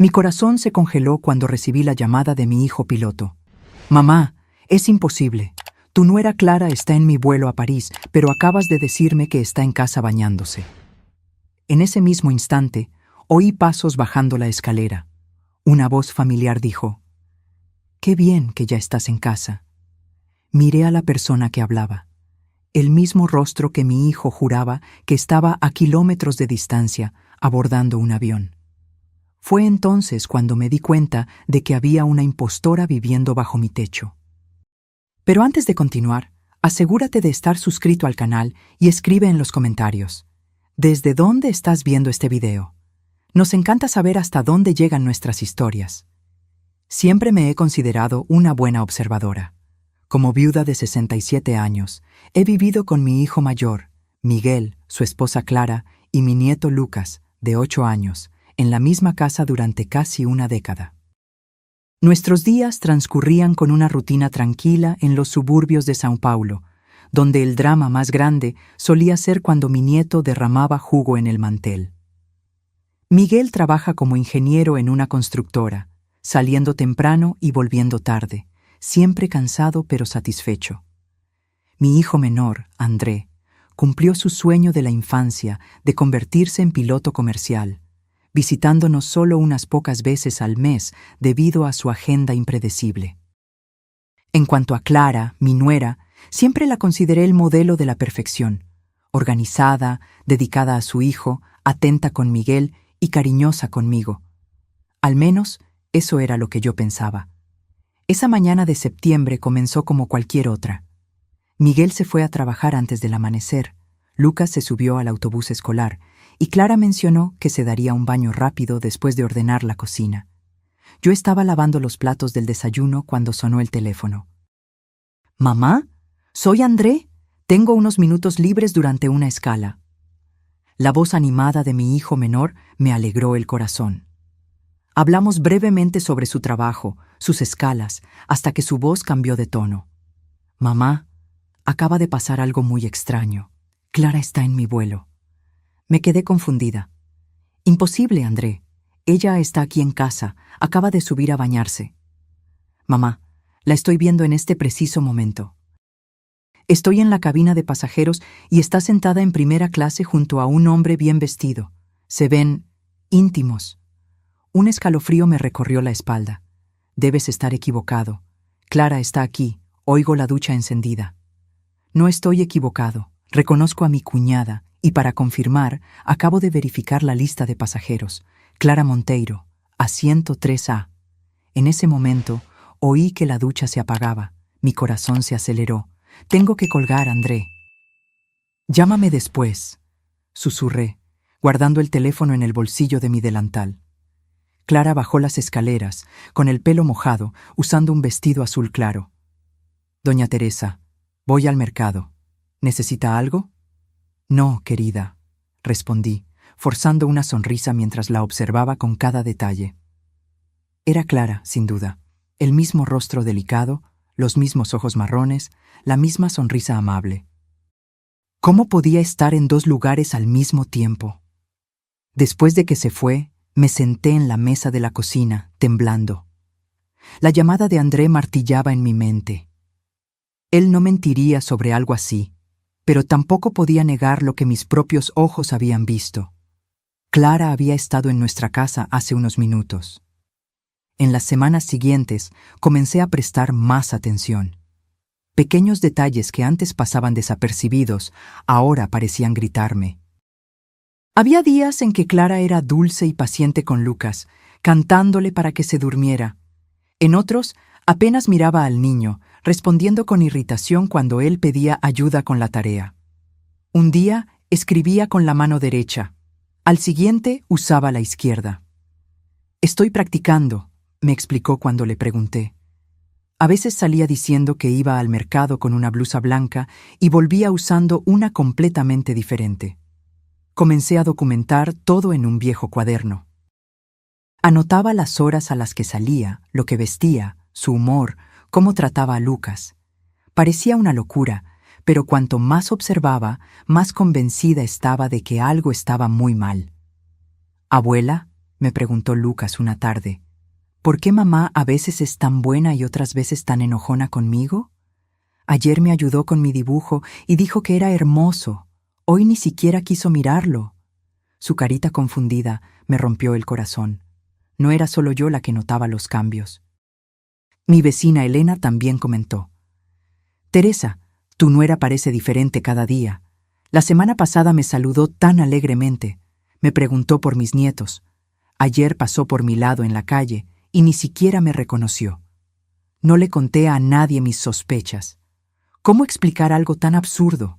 Mi corazón se congeló cuando recibí la llamada de mi hijo piloto. Mamá, es imposible. Tu nuera Clara está en mi vuelo a París, pero acabas de decirme que está en casa bañándose. En ese mismo instante, oí pasos bajando la escalera. Una voz familiar dijo: «Qué bien que ya estás en casa». Miré a la persona que hablaba. El mismo rostro que mi hijo juraba que estaba a kilómetros de distancia, abordando un avión. Fue entonces cuando me di cuenta de que había una impostora viviendo bajo mi techo. Pero antes de continuar, asegúrate de estar suscrito al canal y escribe en los comentarios: ¿desde dónde estás viendo este video? Nos encanta saber hasta dónde llegan nuestras historias. Siempre me he considerado una buena observadora. Como viuda de 67 años, he vivido con mi hijo mayor, Miguel, su esposa Clara y mi nieto Lucas, de 8 años, en la misma casa durante casi una década. Nuestros días transcurrían con una rutina tranquila en los suburbios de São Paulo, donde el drama más grande solía ser cuando mi nieto derramaba jugo en el mantel. Miguel trabaja como ingeniero en una constructora, saliendo temprano y volviendo tarde, siempre cansado pero satisfecho. Mi hijo menor, André, cumplió su sueño de la infancia de convertirse en piloto comercial, visitándonos solo unas pocas veces al mes debido a su agenda impredecible. En cuanto a Clara, mi nuera, siempre la consideré el modelo de la perfección, organizada, dedicada a su hijo, atenta con Miguel y cariñosa conmigo. Al menos, eso era lo que yo pensaba. Esa mañana de septiembre comenzó como cualquier otra. Miguel se fue a trabajar antes del amanecer, Lucas se subió al autobús escolar y Clara mencionó que se daría un baño rápido después de ordenar la cocina. Yo estaba lavando los platos del desayuno cuando sonó el teléfono. «Mamá, soy André. Tengo unos minutos libres durante una escala». La voz animada de mi hijo menor me alegró el corazón. Hablamos brevemente sobre su trabajo, sus escalas, hasta que su voz cambió de tono. «Mamá, acaba de pasar algo muy extraño. Clara está en mi vuelo». Me quedé confundida. «Imposible, André. Ella está aquí en casa, acaba de subir a bañarse». «Mamá, la estoy viendo en este preciso momento. Estoy en la cabina de pasajeros y está sentada en primera clase junto a un hombre bien vestido. Se ven íntimos». Un escalofrío me recorrió la espalda. «Debes estar equivocado. Clara está aquí, oigo la ducha encendida». «No estoy equivocado. Reconozco a mi cuñada y para confirmar, acabo de verificar la lista de pasajeros. Clara Monteiro, asiento 3A». En ese momento, oí que la ducha se apagaba. Mi corazón se aceleró. «Tengo que colgar, André». «Llámame después», susurré, guardando el teléfono en el bolsillo de mi delantal. Clara bajó las escaleras, con el pelo mojado, usando un vestido azul claro. «Doña Teresa, voy al mercado. ¿Necesita algo?» «No, querida», respondí, forzando una sonrisa mientras la observaba con cada detalle. Era Clara, sin duda, el mismo rostro delicado, los mismos ojos marrones, la misma sonrisa amable. ¿Cómo podía estar en dos lugares al mismo tiempo? Después de que se fue, me senté en la mesa de la cocina, temblando. La llamada de André martillaba en mi mente. Él no mentiría sobre algo así, pero tampoco podía negar lo que mis propios ojos habían visto. Clara había estado en nuestra casa hace unos minutos. En las semanas siguientes comencé a prestar más atención. Pequeños detalles que antes pasaban desapercibidos, ahora parecían gritarme. Había días en que Clara era dulce y paciente con Lucas, cantándole para que se durmiera. En otros, apenas miraba al niño, respondiendo con irritación cuando él pedía ayuda con la tarea. Un día escribía con la mano derecha, al siguiente usaba la izquierda. «Estoy practicando», me explicó cuando le pregunté. A veces salía diciendo que iba al mercado con una blusa blanca y volvía usando una completamente diferente. Comencé a documentar todo en un viejo cuaderno. Anotaba las horas a las que salía, lo que vestía, su humor, cómo trataba a Lucas. Parecía una locura, pero cuanto más observaba, más convencida estaba de que algo estaba muy mal. «Abuela», me preguntó Lucas una tarde. ¿Por qué mamá a veces es tan buena y otras veces tan enojona conmigo? Ayer me ayudó con mi dibujo y dijo que era hermoso. Hoy ni siquiera quiso mirarlo. Su carita confundida me rompió el corazón. No era solo yo la que notaba los cambios. Mi vecina Elena también comentó. Teresa, tu nuera parece diferente cada día. La semana pasada me saludó tan alegremente. Me preguntó por mis nietos. Ayer pasó por mi lado en la calle y ni siquiera me reconoció. No le conté a nadie mis sospechas. ¿Cómo explicar algo tan absurdo?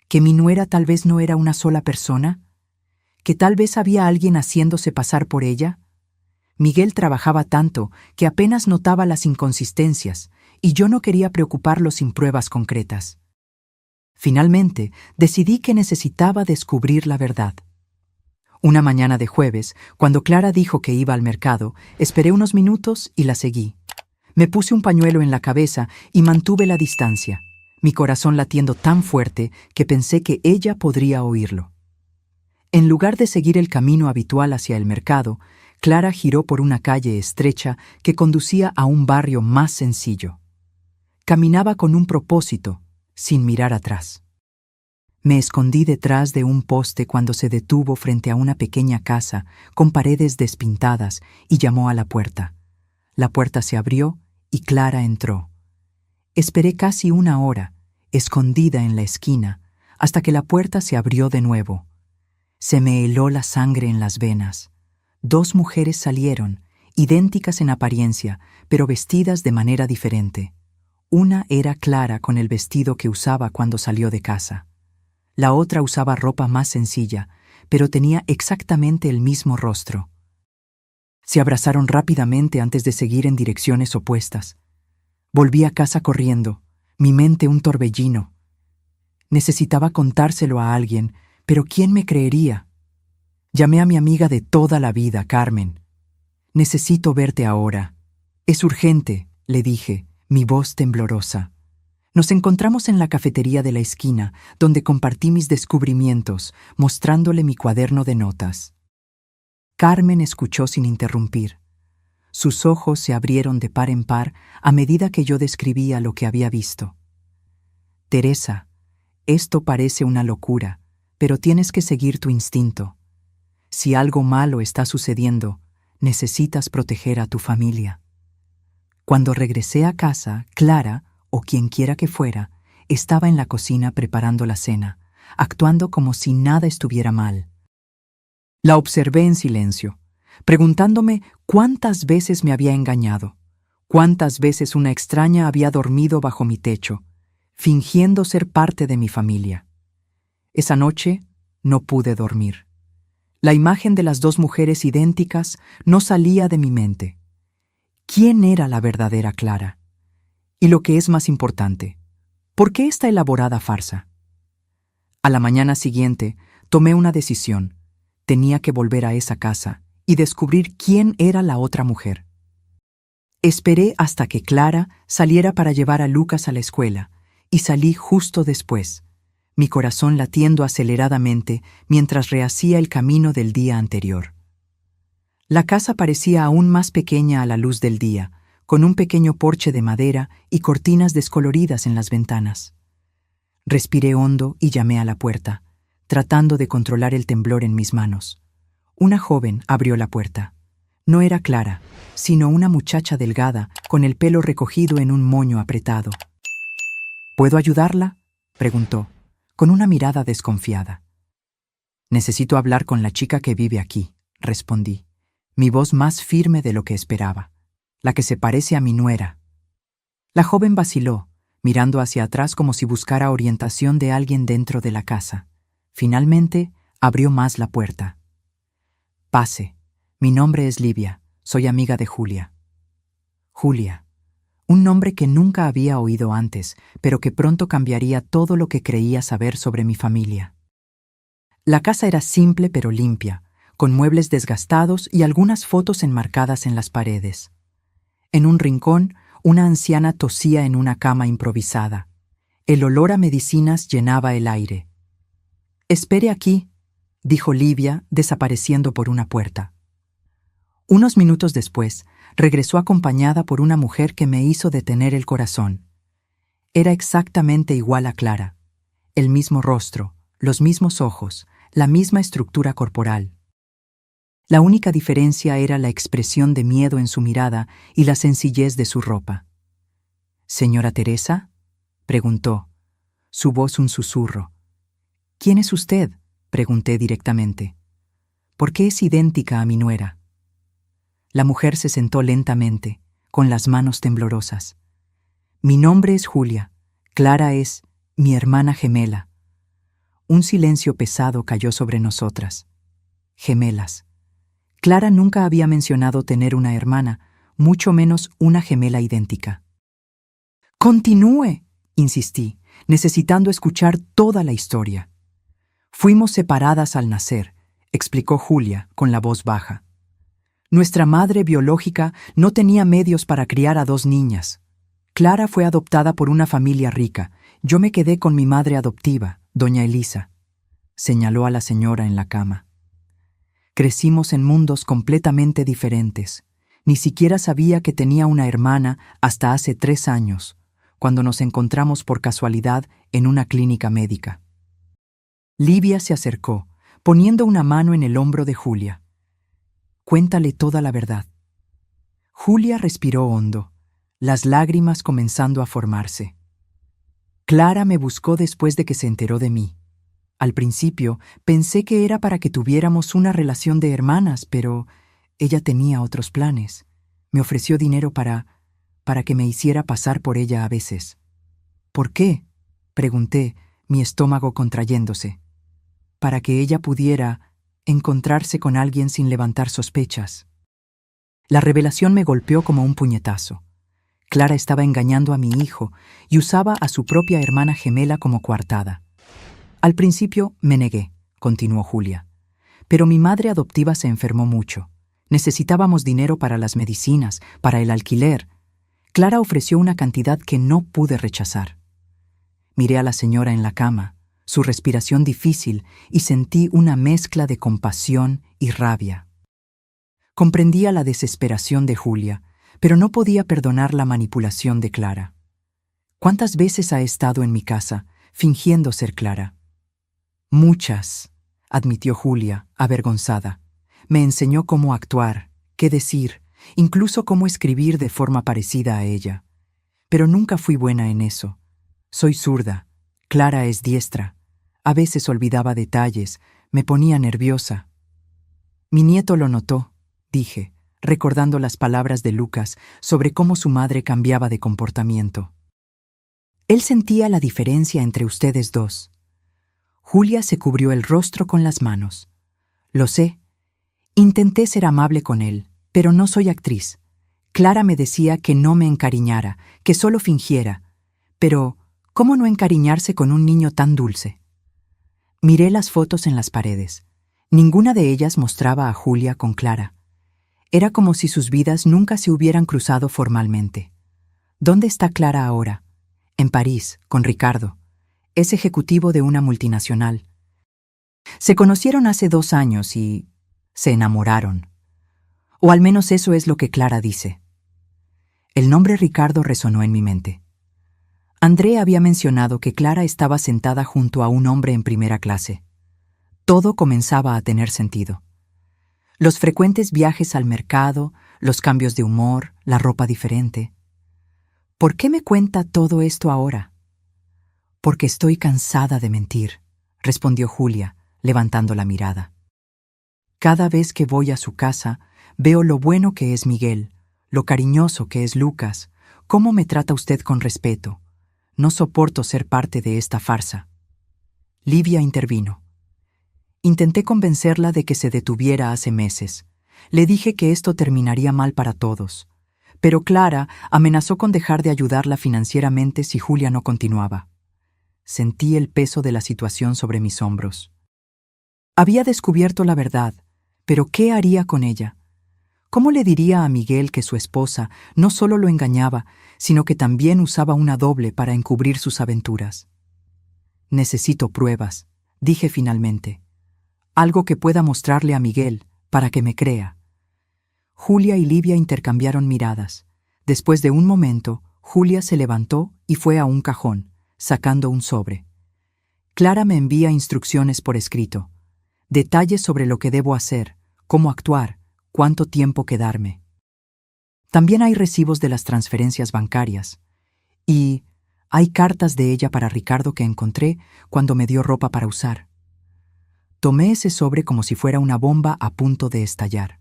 ¿Que mi nuera tal vez no era una sola persona? ¿Que tal vez había alguien haciéndose pasar por ella? Miguel trabajaba tanto que apenas notaba las inconsistencias, y yo no quería preocuparlo sin pruebas concretas. Finalmente, decidí que necesitaba descubrir la verdad. Una mañana de jueves, cuando Clara dijo que iba al mercado, esperé unos minutos y la seguí. Me puse un pañuelo en la cabeza y mantuve la distancia, mi corazón latiendo tan fuerte que pensé que ella podría oírlo. En lugar de seguir el camino habitual hacia el mercado, Clara giró por una calle estrecha que conducía a un barrio más sencillo. Caminaba con un propósito, sin mirar atrás. Me escondí detrás de un poste cuando se detuvo frente a una pequeña casa con paredes despintadas y llamó a la puerta. La puerta se abrió y Clara entró. Esperé casi una hora, escondida en la esquina, hasta que la puerta se abrió de nuevo. Se me heló la sangre en las venas. 2 mujeres salieron, idénticas en apariencia, pero vestidas de manera diferente. Una era Clara con el vestido que usaba cuando salió de casa. La otra usaba ropa más sencilla, pero tenía exactamente el mismo rostro. Se abrazaron rápidamente antes de seguir en direcciones opuestas. Volví a casa corriendo, mi mente un torbellino. Necesitaba contárselo a alguien, pero ¿quién me creería? Llamé a mi amiga de toda la vida, Carmen. Necesito verte ahora. Es urgente, le dije, mi voz temblorosa. Nos encontramos en la cafetería de la esquina, donde compartí mis descubrimientos, mostrándole mi cuaderno de notas. Carmen escuchó sin interrumpir. Sus ojos se abrieron de par en par a medida que yo describía lo que había visto. Teresa, esto parece una locura, pero tienes que seguir tu instinto. Si algo malo está sucediendo, necesitas proteger a tu familia. Cuando regresé a casa, Clara, o quien quiera que fuera, estaba en la cocina preparando la cena, actuando como si nada estuviera mal. La observé en silencio, preguntándome cuántas veces me había engañado, cuántas veces una extraña había dormido bajo mi techo, fingiendo ser parte de mi familia. Esa noche no pude dormir. La imagen de las 2 mujeres idénticas no salía de mi mente. ¿Quién era la verdadera Clara? Y lo que es más importante, ¿por qué esta elaborada farsa? A la mañana siguiente, tomé una decisión. Tenía que volver a esa casa y descubrir quién era la otra mujer. Esperé hasta que Clara saliera para llevar a Lucas a la escuela, y salí justo después, mi corazón latiendo aceleradamente mientras rehacía el camino del día anterior. La casa parecía aún más pequeña a la luz del día, con un pequeño porche de madera y cortinas descoloridas en las ventanas. Respiré hondo y llamé a la puerta, tratando de controlar el temblor en mis manos. Una joven abrió la puerta. No era Clara, sino una muchacha delgada, con el pelo recogido en un moño apretado. ¿Puedo ayudarla?, preguntó, con una mirada desconfiada. Necesito hablar con la chica que vive aquí, respondí, mi voz más firme de lo que esperaba, la que se parece a mi nuera. La joven vaciló, mirando hacia atrás como si buscara orientación de alguien dentro de la casa. Finalmente, abrió más la puerta. Pase, mi nombre es Livia, soy amiga de Julia. Julia, un nombre que nunca había oído antes, pero que pronto cambiaría todo lo que creía saber sobre mi familia. La casa era simple pero limpia, con muebles desgastados y algunas fotos enmarcadas en las paredes. En un rincón, una anciana tosía en una cama improvisada. El olor a medicinas llenaba el aire. «Espere aquí», dijo Livia, desapareciendo por una puerta. Unos minutos después, regresó acompañada por una mujer que me hizo detener el corazón. Era exactamente igual a Clara. El mismo rostro, los mismos ojos, la misma estructura corporal. La única diferencia era la expresión de miedo en su mirada y la sencillez de su ropa. «¿Señora Teresa?», preguntó, su voz un susurro. «¿Quién es usted?», pregunté directamente. «¿Por qué es idéntica a mi nuera?». La mujer se sentó lentamente, con las manos temblorosas. «Mi nombre es Julia. Clara es mi hermana gemela». Un silencio pesado cayó sobre nosotras. Gemelas. Clara nunca había mencionado tener una hermana, mucho menos una gemela idéntica. «Continúe», insistí, necesitando escuchar toda la historia. «Fuimos separadas al nacer», explicó Julia con la voz baja. «Nuestra madre biológica no tenía medios para criar a 2 niñas. Clara fue adoptada por una familia rica. Yo me quedé con mi madre adoptiva, doña Elisa», señaló a la señora en la cama. «Crecimos en mundos completamente diferentes. Ni siquiera sabía que tenía una hermana hasta hace 3 años, cuando nos encontramos por casualidad en una clínica médica». Livia se acercó, poniendo una mano en el hombro de Julia. «Cuéntale toda la verdad». Julia respiró hondo, las lágrimas comenzando a formarse. «Clara me buscó después de que se enteró de mí. Al principio pensé que era para que tuviéramos una relación de hermanas, pero ella tenía otros planes. Me ofreció dinero para que me hiciera pasar por ella a veces». «¿Por qué?», pregunté, mi estómago contrayéndose. «Para que ella pudiera encontrarse con alguien sin levantar sospechas». La revelación me golpeó como un puñetazo. Clara estaba engañando a mi hijo y usaba a su propia hermana gemela como coartada. «Al principio me negué», continuó Julia, «pero mi madre adoptiva se enfermó mucho. Necesitábamos dinero para las medicinas, para el alquiler. Clara ofreció una cantidad que no pude rechazar». Miré a la señora en la cama, su respiración difícil, y sentí una mezcla de compasión y rabia. Comprendía la desesperación de Julia, pero no podía perdonar la manipulación de Clara. ¿Cuántas veces ha estado en mi casa, fingiendo ser Clara? «Muchas», admitió Julia, avergonzada. «Me enseñó cómo actuar, qué decir, incluso cómo escribir de forma parecida a ella. Pero nunca fui buena en eso. Soy zurda, Clara es diestra. A veces olvidaba detalles, me ponía nerviosa». «Mi nieto lo notó», dije, recordando las palabras de Lucas sobre cómo su madre cambiaba de comportamiento. «Él sentía la diferencia entre ustedes dos». Julia se cubrió el rostro con las manos. «Lo sé. Intenté ser amable con él, pero no soy actriz. Clara me decía que no me encariñara, que solo fingiera. Pero, ¿cómo no encariñarse con un niño tan dulce?». Miré las fotos en las paredes. Ninguna de ellas mostraba a Julia con Clara. Era como si sus vidas nunca se hubieran cruzado formalmente. ¿Dónde está Clara ahora? En París, con Ricardo. Es ejecutivo de una multinacional. Se conocieron hace 2 años y se enamoraron. O al menos eso es lo que Clara dice. El nombre Ricardo resonó en mi mente. André había mencionado que Clara estaba sentada junto a un hombre en primera clase. Todo comenzaba a tener sentido. Los frecuentes viajes al mercado, los cambios de humor, la ropa diferente. ¿Por qué me cuenta todo esto ahora? «Porque estoy cansada de mentir», respondió Julia, levantando la mirada. «Cada vez que voy a su casa, veo lo bueno que es Miguel, lo cariñoso que es Lucas, cómo me trata usted con respeto. No soporto ser parte de esta farsa». Livia intervino. Intenté convencerla de que se detuviera hace meses. Le dije que esto terminaría mal para todos. Pero Clara amenazó con dejar de ayudarla financieramente si Julia no continuaba. Sentí el peso de la situación sobre mis hombros. Había descubierto la verdad, pero ¿qué haría con ella? ¿Cómo le diría a Miguel que su esposa no solo lo engañaba, sino que también usaba una doble para encubrir sus aventuras? «Necesito pruebas», dije finalmente. «Algo que pueda mostrarle a Miguel para que me crea». Julia y Livia intercambiaron miradas. Después de un momento, Julia se levantó y fue a un cajón, sacando un sobre. Clara me envía instrucciones por escrito. Detalles sobre lo que debo hacer, cómo actuar, cuánto tiempo quedarme. También hay recibos de las transferencias bancarias. Y hay cartas de ella para Ricardo que encontré cuando me dio ropa para usar. Tomé ese sobre como si fuera una bomba a punto de estallar.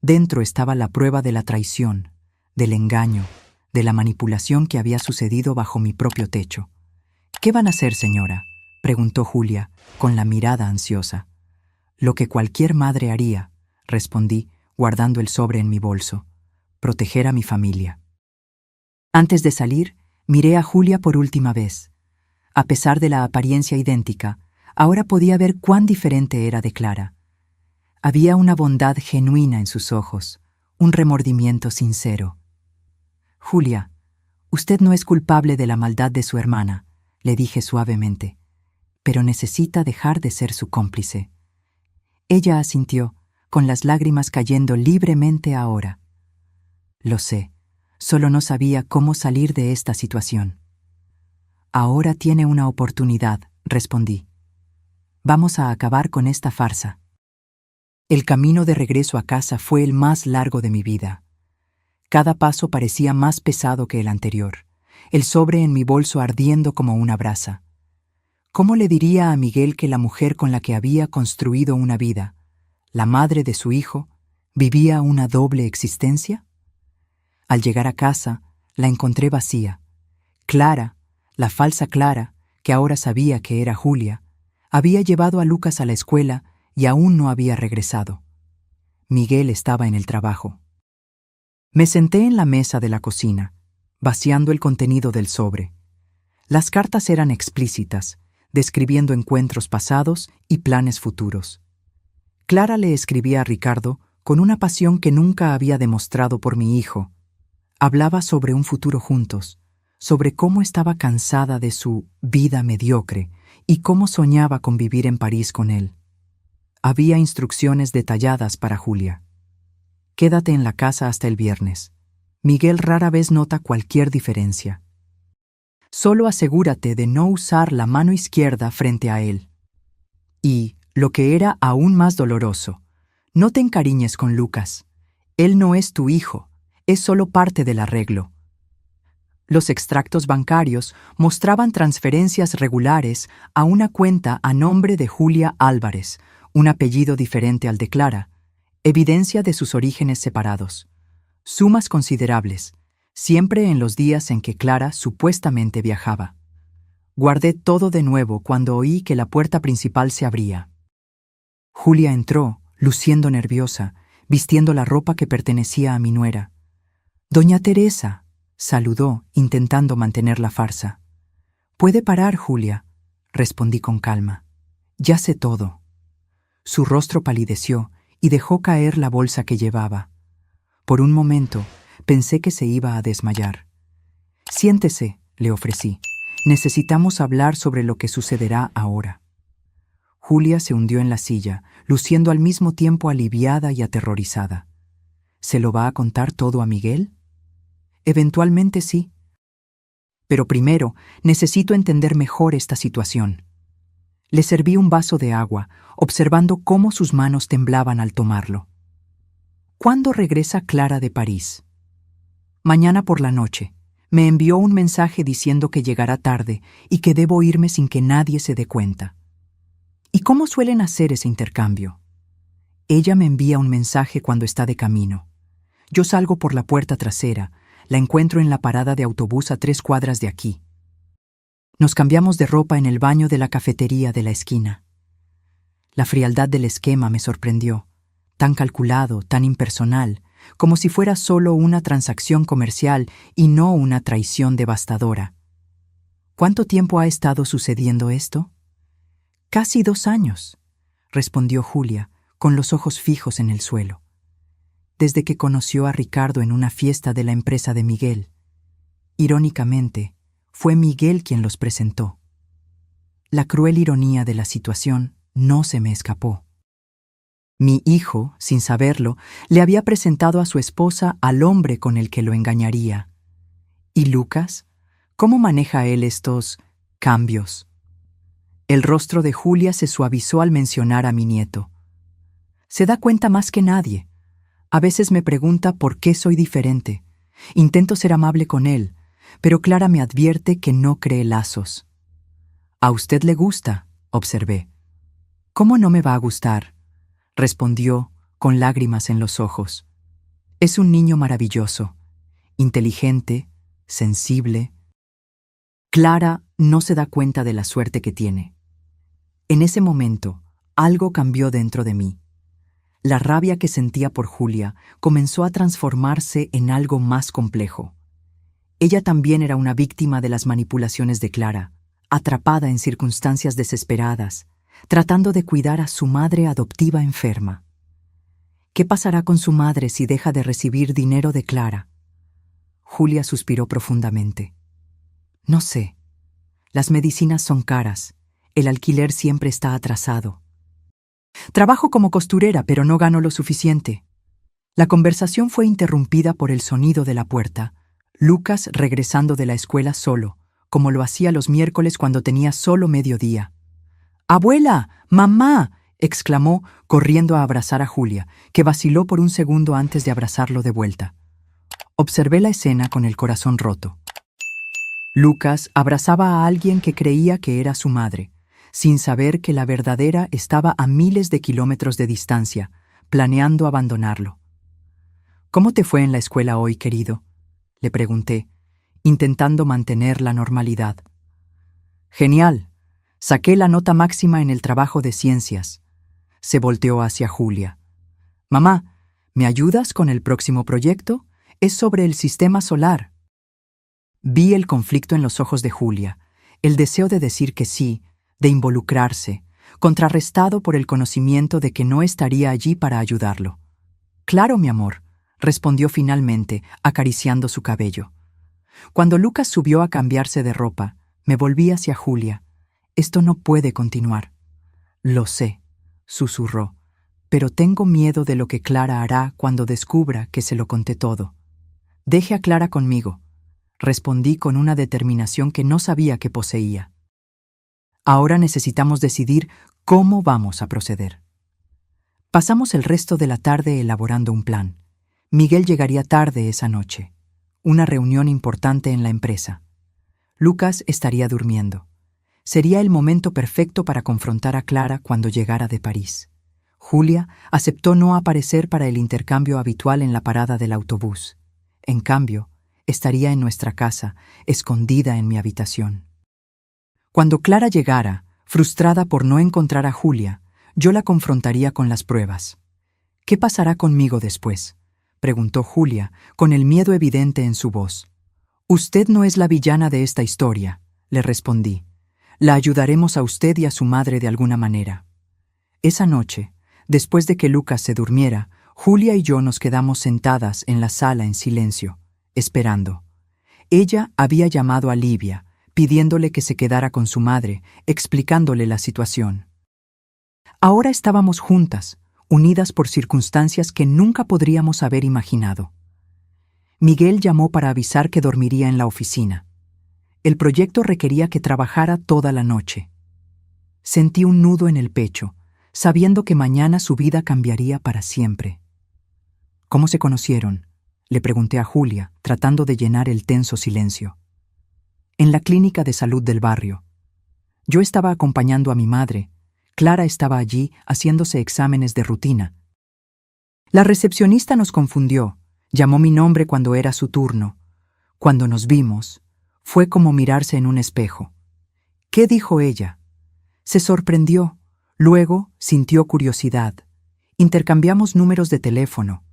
Dentro estaba la prueba de la traición, del engaño, de la manipulación que había sucedido bajo mi propio techo. «¿Qué van a hacer, señora?», preguntó Julia, con la mirada ansiosa. «Lo que cualquier madre haría», respondí, guardando el sobre en mi bolso. «Proteger a mi familia». Antes de salir, miré a Julia por última vez. A pesar de la apariencia idéntica, ahora podía ver cuán diferente era de Clara. Había una bondad genuina en sus ojos, un remordimiento sincero. «Julia, usted no es culpable de la maldad de su hermana», le dije suavemente, «pero necesita dejar de ser su cómplice». Ella asintió, con las lágrimas cayendo libremente ahora. «Lo sé, solo no sabía cómo salir de esta situación». «Ahora tiene una oportunidad», respondí. «Vamos a acabar con esta farsa». El camino de regreso a casa fue el más largo de mi vida. Cada paso parecía más pesado que el anterior, el sobre en mi bolso ardiendo como una brasa. ¿Cómo le diría a Miguel que la mujer con la que había construido una vida, la madre de su hijo, vivía una doble existencia? Al llegar a casa, la encontré vacía. Clara, la falsa Clara, que ahora sabía que era Julia, había llevado a Lucas a la escuela y aún no había regresado. Miguel estaba en el trabajo. Me senté en la mesa de la cocina, vaciando el contenido del sobre. Las cartas eran explícitas, describiendo encuentros pasados y planes futuros. Clara le escribía a Ricardo con una pasión que nunca había demostrado por mi hijo. Hablaba sobre un futuro juntos, sobre cómo estaba cansada de su vida mediocre y cómo soñaba con vivir en París con él. Había instrucciones detalladas para Julia. «Quédate en la casa hasta el viernes. Miguel rara vez nota cualquier diferencia. Solo asegúrate de no usar la mano izquierda frente a él. Y, lo que era aún más doloroso, no te encariñes con Lucas. Él no es tu hijo, es solo parte del arreglo». Los extractos bancarios mostraban transferencias regulares a una cuenta a nombre de Julia Álvarez, un apellido diferente al de Clara, evidencia de sus orígenes separados. Sumas considerables, siempre en los días en que Clara supuestamente viajaba. Guardé todo de nuevo cuando oí que la puerta principal se abría. Julia entró, luciendo nerviosa, vistiendo la ropa que pertenecía a mi nuera. «Doña Teresa», saludó, intentando mantener la farsa. «Puede parar, Julia», respondí con calma. «Ya sé todo». Su rostro palideció y dejó caer la bolsa que llevaba. Por un momento, pensé que se iba a desmayar. «Siéntese», le ofrecí. «Necesitamos hablar sobre lo que sucederá ahora». Julia se hundió en la silla, luciendo al mismo tiempo aliviada y aterrorizada. ¿Se lo va a contar todo a Miguel? Eventualmente sí. Pero primero necesito entender mejor esta situación. Le serví un vaso de agua, observando cómo sus manos temblaban al tomarlo. ¿Cuándo regresa Clara de París? Mañana por la noche. Me envió un mensaje diciendo que llegará tarde y que debo irme sin que nadie se dé cuenta. ¿Y cómo suelen hacer ese intercambio? Ella me envía un mensaje cuando está de camino. Yo salgo por la puerta trasera, la encuentro en la parada de autobús a 3 cuadras de aquí. Nos cambiamos de ropa en el baño de la cafetería de la esquina. La frialdad del esquema me sorprendió, tan calculado, tan impersonal, como si fuera solo una transacción comercial y no una traición devastadora. ¿Cuánto tiempo ha estado sucediendo esto? «Casi 2 años», respondió Julia, con los ojos fijos en el suelo. «Desde que conoció a Ricardo en una fiesta de la empresa de Miguel. Irónicamente, fue Miguel quien los presentó. La cruel ironía de la situación no se me escapó. Mi hijo, sin saberlo, le había presentado a su esposa al hombre con el que lo engañaría. ¿Y Lucas? ¿Cómo maneja él estos cambios? El rostro de Julia se suavizó al mencionar a mi nieto. Se da cuenta más que nadie. A veces me pregunta por qué soy diferente. Intento ser amable con él, pero Clara me advierte que no cree lazos. «A usted le gusta», observé. «¿Cómo no me va a gustar?», respondió con lágrimas en los ojos. «Es un niño maravilloso, inteligente, sensible». Clara no se da cuenta de la suerte que tiene. En ese momento, algo cambió dentro de mí. La rabia que sentía por Julia comenzó a transformarse en algo más complejo. Ella también era una víctima de las manipulaciones de Clara, atrapada en circunstancias desesperadas, tratando de cuidar a su madre adoptiva enferma. ¿Qué pasará con su madre si deja de recibir dinero de Clara? Julia suspiró profundamente. No sé. Las medicinas son caras. El alquiler siempre está atrasado. Trabajo como costurera, pero no gano lo suficiente. La conversación fue interrumpida por el sonido de la puerta. Lucas regresando de la escuela solo, como lo hacía los miércoles cuando tenía solo mediodía. «¡Abuela! ¡Mamá!», exclamó, corriendo a abrazar a Julia, que vaciló por un segundo antes de abrazarlo de vuelta. Observé la escena con el corazón roto. Lucas abrazaba a alguien que creía que era su madre, sin saber que la verdadera estaba a miles de kilómetros de distancia, planeando abandonarlo. «¿Cómo te fue en la escuela hoy, querido?», le pregunté, intentando mantener la normalidad. «Genial. Saqué la nota máxima en el trabajo de ciencias». Se volteó hacia Julia. «Mamá, ¿me ayudas con el próximo proyecto? Es sobre el sistema solar». Vi el conflicto en los ojos de Julia, el deseo de decir que sí, de involucrarse, contrarrestado por el conocimiento de que no estaría allí para ayudarlo. «Claro, mi amor», respondió finalmente, acariciando su cabello. Cuando Lucas subió a cambiarse de ropa, me volví hacia Julia. «Esto no puede continuar». «Lo sé», susurró, «pero tengo miedo de lo que Clara hará cuando descubra que se lo conté todo». «Deje a Clara conmigo», respondí con una determinación que no sabía que poseía. Ahora necesitamos decidir cómo vamos a proceder. Pasamos el resto de la tarde elaborando un plan. Miguel llegaría tarde esa noche. Una reunión importante en la empresa. Lucas estaría durmiendo. Sería el momento perfecto para confrontar a Clara cuando llegara de París. Julia aceptó no aparecer para el intercambio habitual en la parada del autobús. En cambio, estaría en nuestra casa, escondida en mi habitación. Cuando Clara llegara, frustrada por no encontrar a Julia, yo la confrontaría con las pruebas. «¿Qué pasará conmigo después?», preguntó Julia, con el miedo evidente en su voz. «Usted no es la villana de esta historia», le respondí. «La ayudaremos a usted y a su madre de alguna manera». Esa noche, después de que Lucas se durmiera, Julia y yo nos quedamos sentadas en la sala en silencio, esperando. Ella había llamado a Livia, pidiéndole que se quedara con su madre, explicándole la situación. Ahora estábamos juntas, unidas por circunstancias que nunca podríamos haber imaginado. Miguel llamó para avisar que dormiría en la oficina. El proyecto requería que trabajara toda la noche. Sentí un nudo en el pecho, sabiendo que mañana su vida cambiaría para siempre. «¿Cómo se conocieron?», le pregunté a Julia, tratando de llenar el tenso silencio. «En la clínica de salud del barrio. Yo estaba acompañando a mi madre. Clara estaba allí haciéndose exámenes de rutina. La recepcionista nos confundió, llamó mi nombre cuando era su turno. Cuando nos vimos, fue como mirarse en un espejo. ¿Qué dijo ella? Se sorprendió, luego sintió curiosidad. Intercambiamos números de teléfono.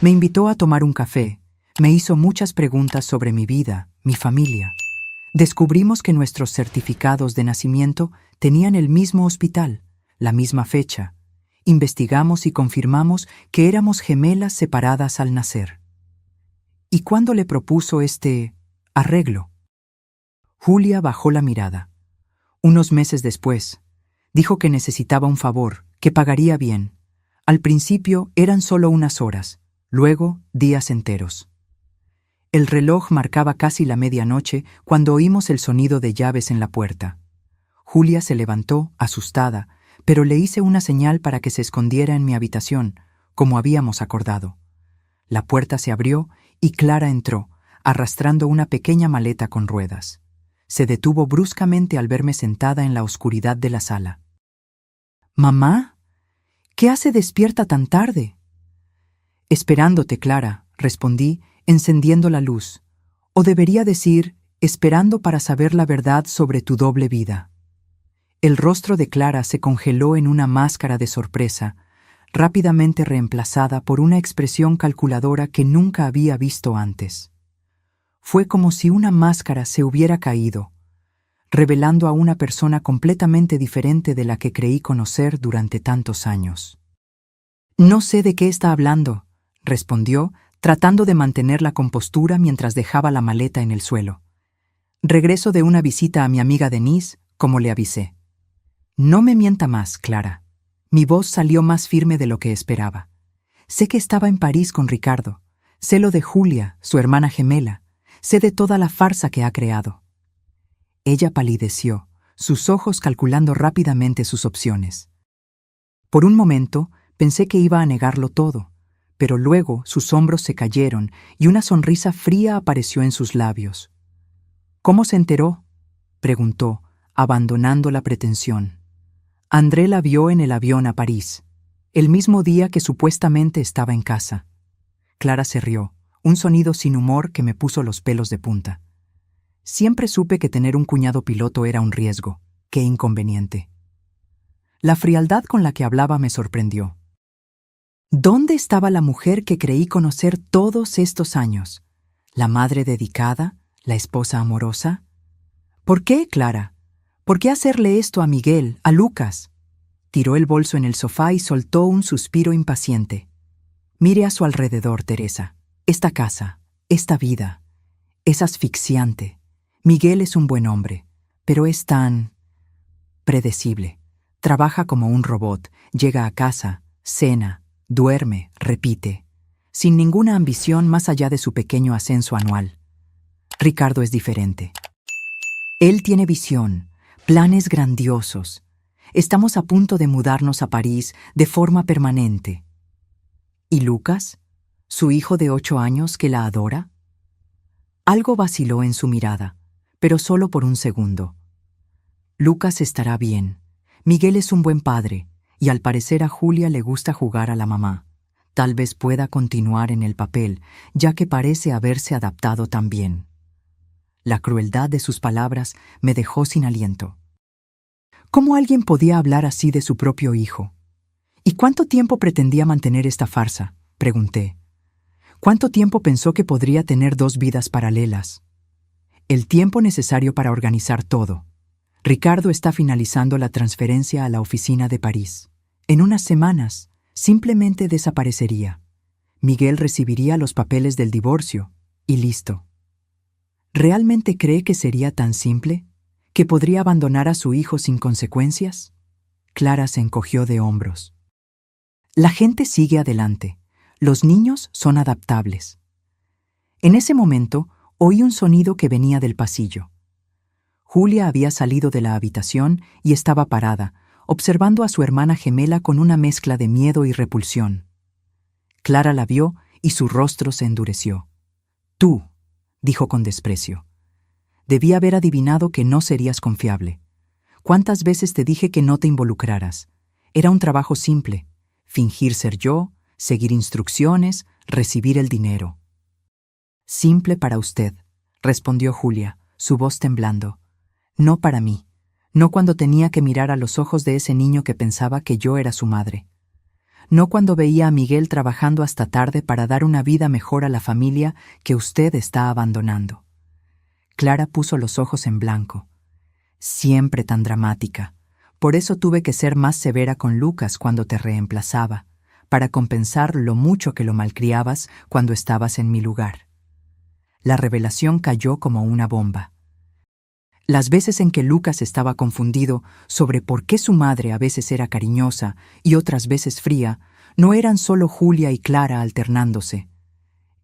Me invitó a tomar un café, me hizo muchas preguntas sobre mi vida, mi familia. Descubrimos que nuestros certificados de nacimiento tenían el mismo hospital, la misma fecha. Investigamos y confirmamos que éramos gemelas separadas al nacer. ¿Y cuándo le propuso este arreglo? Julia bajó la mirada. Unos meses después, dijo que necesitaba un favor, que pagaría bien. Al principio eran solo unas horas, luego días enteros. El reloj marcaba casi la medianoche cuando oímos el sonido de llaves en la puerta. Julia se levantó, asustada, pero le hice una señal para que se escondiera en mi habitación, como habíamos acordado. La puerta se abrió y Clara entró, arrastrando una pequeña maleta con ruedas. Se detuvo bruscamente al verme sentada en la oscuridad de la sala. «¿Mamá? ¿Qué hace despierta tan tarde?» «Esperándote, Clara», respondí, encendiendo la luz. O debería decir, esperando para saber la verdad sobre tu doble vida. El rostro de Clara se congeló en una máscara de sorpresa, rápidamente reemplazada por una expresión calculadora que nunca había visto antes. Fue como si una máscara se hubiera caído, revelando a una persona completamente diferente de la que creí conocer durante tantos años. «No sé de qué está hablando», respondió, tratando de mantener la compostura mientras dejaba la maleta en el suelo. «Regreso de una visita a mi amiga Denise, como le avisé». «No me mienta más, Clara». Mi voz salió más firme de lo que esperaba. «Sé que estaba en París con Ricardo. Sé lo de Julia, su hermana gemela. Sé de toda la farsa que ha creado». Ella palideció, sus ojos calculando rápidamente sus opciones. Por un momento pensé que iba a negarlo todo, pero luego sus hombros se cayeron y una sonrisa fría apareció en sus labios. «¿Cómo se enteró?», preguntó, abandonando la pretensión. «André la vio en el avión a París, el mismo día que supuestamente estaba en casa». Clara se rió, un sonido sin humor que me puso los pelos de punta. Siempre supe que tener un cuñado piloto era un riesgo. ¡Qué inconveniente! La frialdad con la que hablaba me sorprendió. ¿Dónde estaba la mujer que creí conocer todos estos años? ¿La madre dedicada? ¿La esposa amorosa? ¿Por qué, Clara? ¿Por qué hacerle esto a Miguel, a Lucas? Tiró el bolso en el sofá y soltó un suspiro impaciente. Mire a su alrededor, Teresa. Esta casa, esta vida, es asfixiante. Miguel es un buen hombre, pero es tan predecible. Trabaja como un robot, llega a casa, cena, duerme, repite, sin ninguna ambición más allá de su pequeño ascenso anual. Ricardo es diferente. Él tiene visión, planes grandiosos. Estamos a punto de mudarnos a París de forma permanente. ¿Y Lucas? ¿Su hijo de 8 años que la adora? Algo vaciló en su mirada, pero solo por un segundo. Lucas estará bien. Miguel es un buen padre, y al parecer a Julia le gusta jugar a la mamá. Tal vez pueda continuar en el papel, ya que parece haberse adaptado tan bien. La crueldad de sus palabras me dejó sin aliento. ¿Cómo alguien podía hablar así de su propio hijo? ¿Y cuánto tiempo pretendía mantener esta farsa?, pregunté. ¿Cuánto tiempo pensó que podría tener 2 vidas paralelas? El tiempo necesario para organizar todo. Ricardo está finalizando la transferencia a la oficina de París. En unas semanas, simplemente desaparecería. Miguel recibiría los papeles del divorcio, y listo. ¿Realmente cree que sería tan simple? ¿Que podría abandonar a su hijo sin consecuencias? Clara se encogió de hombros. La gente sigue adelante. Los niños son adaptables. En ese momento, oí un sonido que venía del pasillo. Julia había salido de la habitación y estaba parada, observando a su hermana gemela con una mezcla de miedo y repulsión. Clara la vio y su rostro se endureció. «Tú», dijo con desprecio. «Debí haber adivinado que no serías confiable. ¿Cuántas veces te dije que no te involucraras? Era un trabajo simple. Fingir ser yo, seguir instrucciones, recibir el dinero». «Simple para usted», respondió Julia, su voz temblando. «No para mí. No cuando tenía que mirar a los ojos de ese niño que pensaba que yo era su madre. No cuando veía a Miguel trabajando hasta tarde para dar una vida mejor a la familia que usted está abandonando». Clara puso los ojos en blanco. «Siempre tan dramática. Por eso tuve que ser más severa con Lucas cuando te reemplazaba, para compensar lo mucho que lo malcriabas cuando estabas en mi lugar». La revelación cayó como una bomba. Las veces en que Lucas estaba confundido sobre por qué su madre a veces era cariñosa y otras veces fría, No eran solo Julia y Clara alternándose.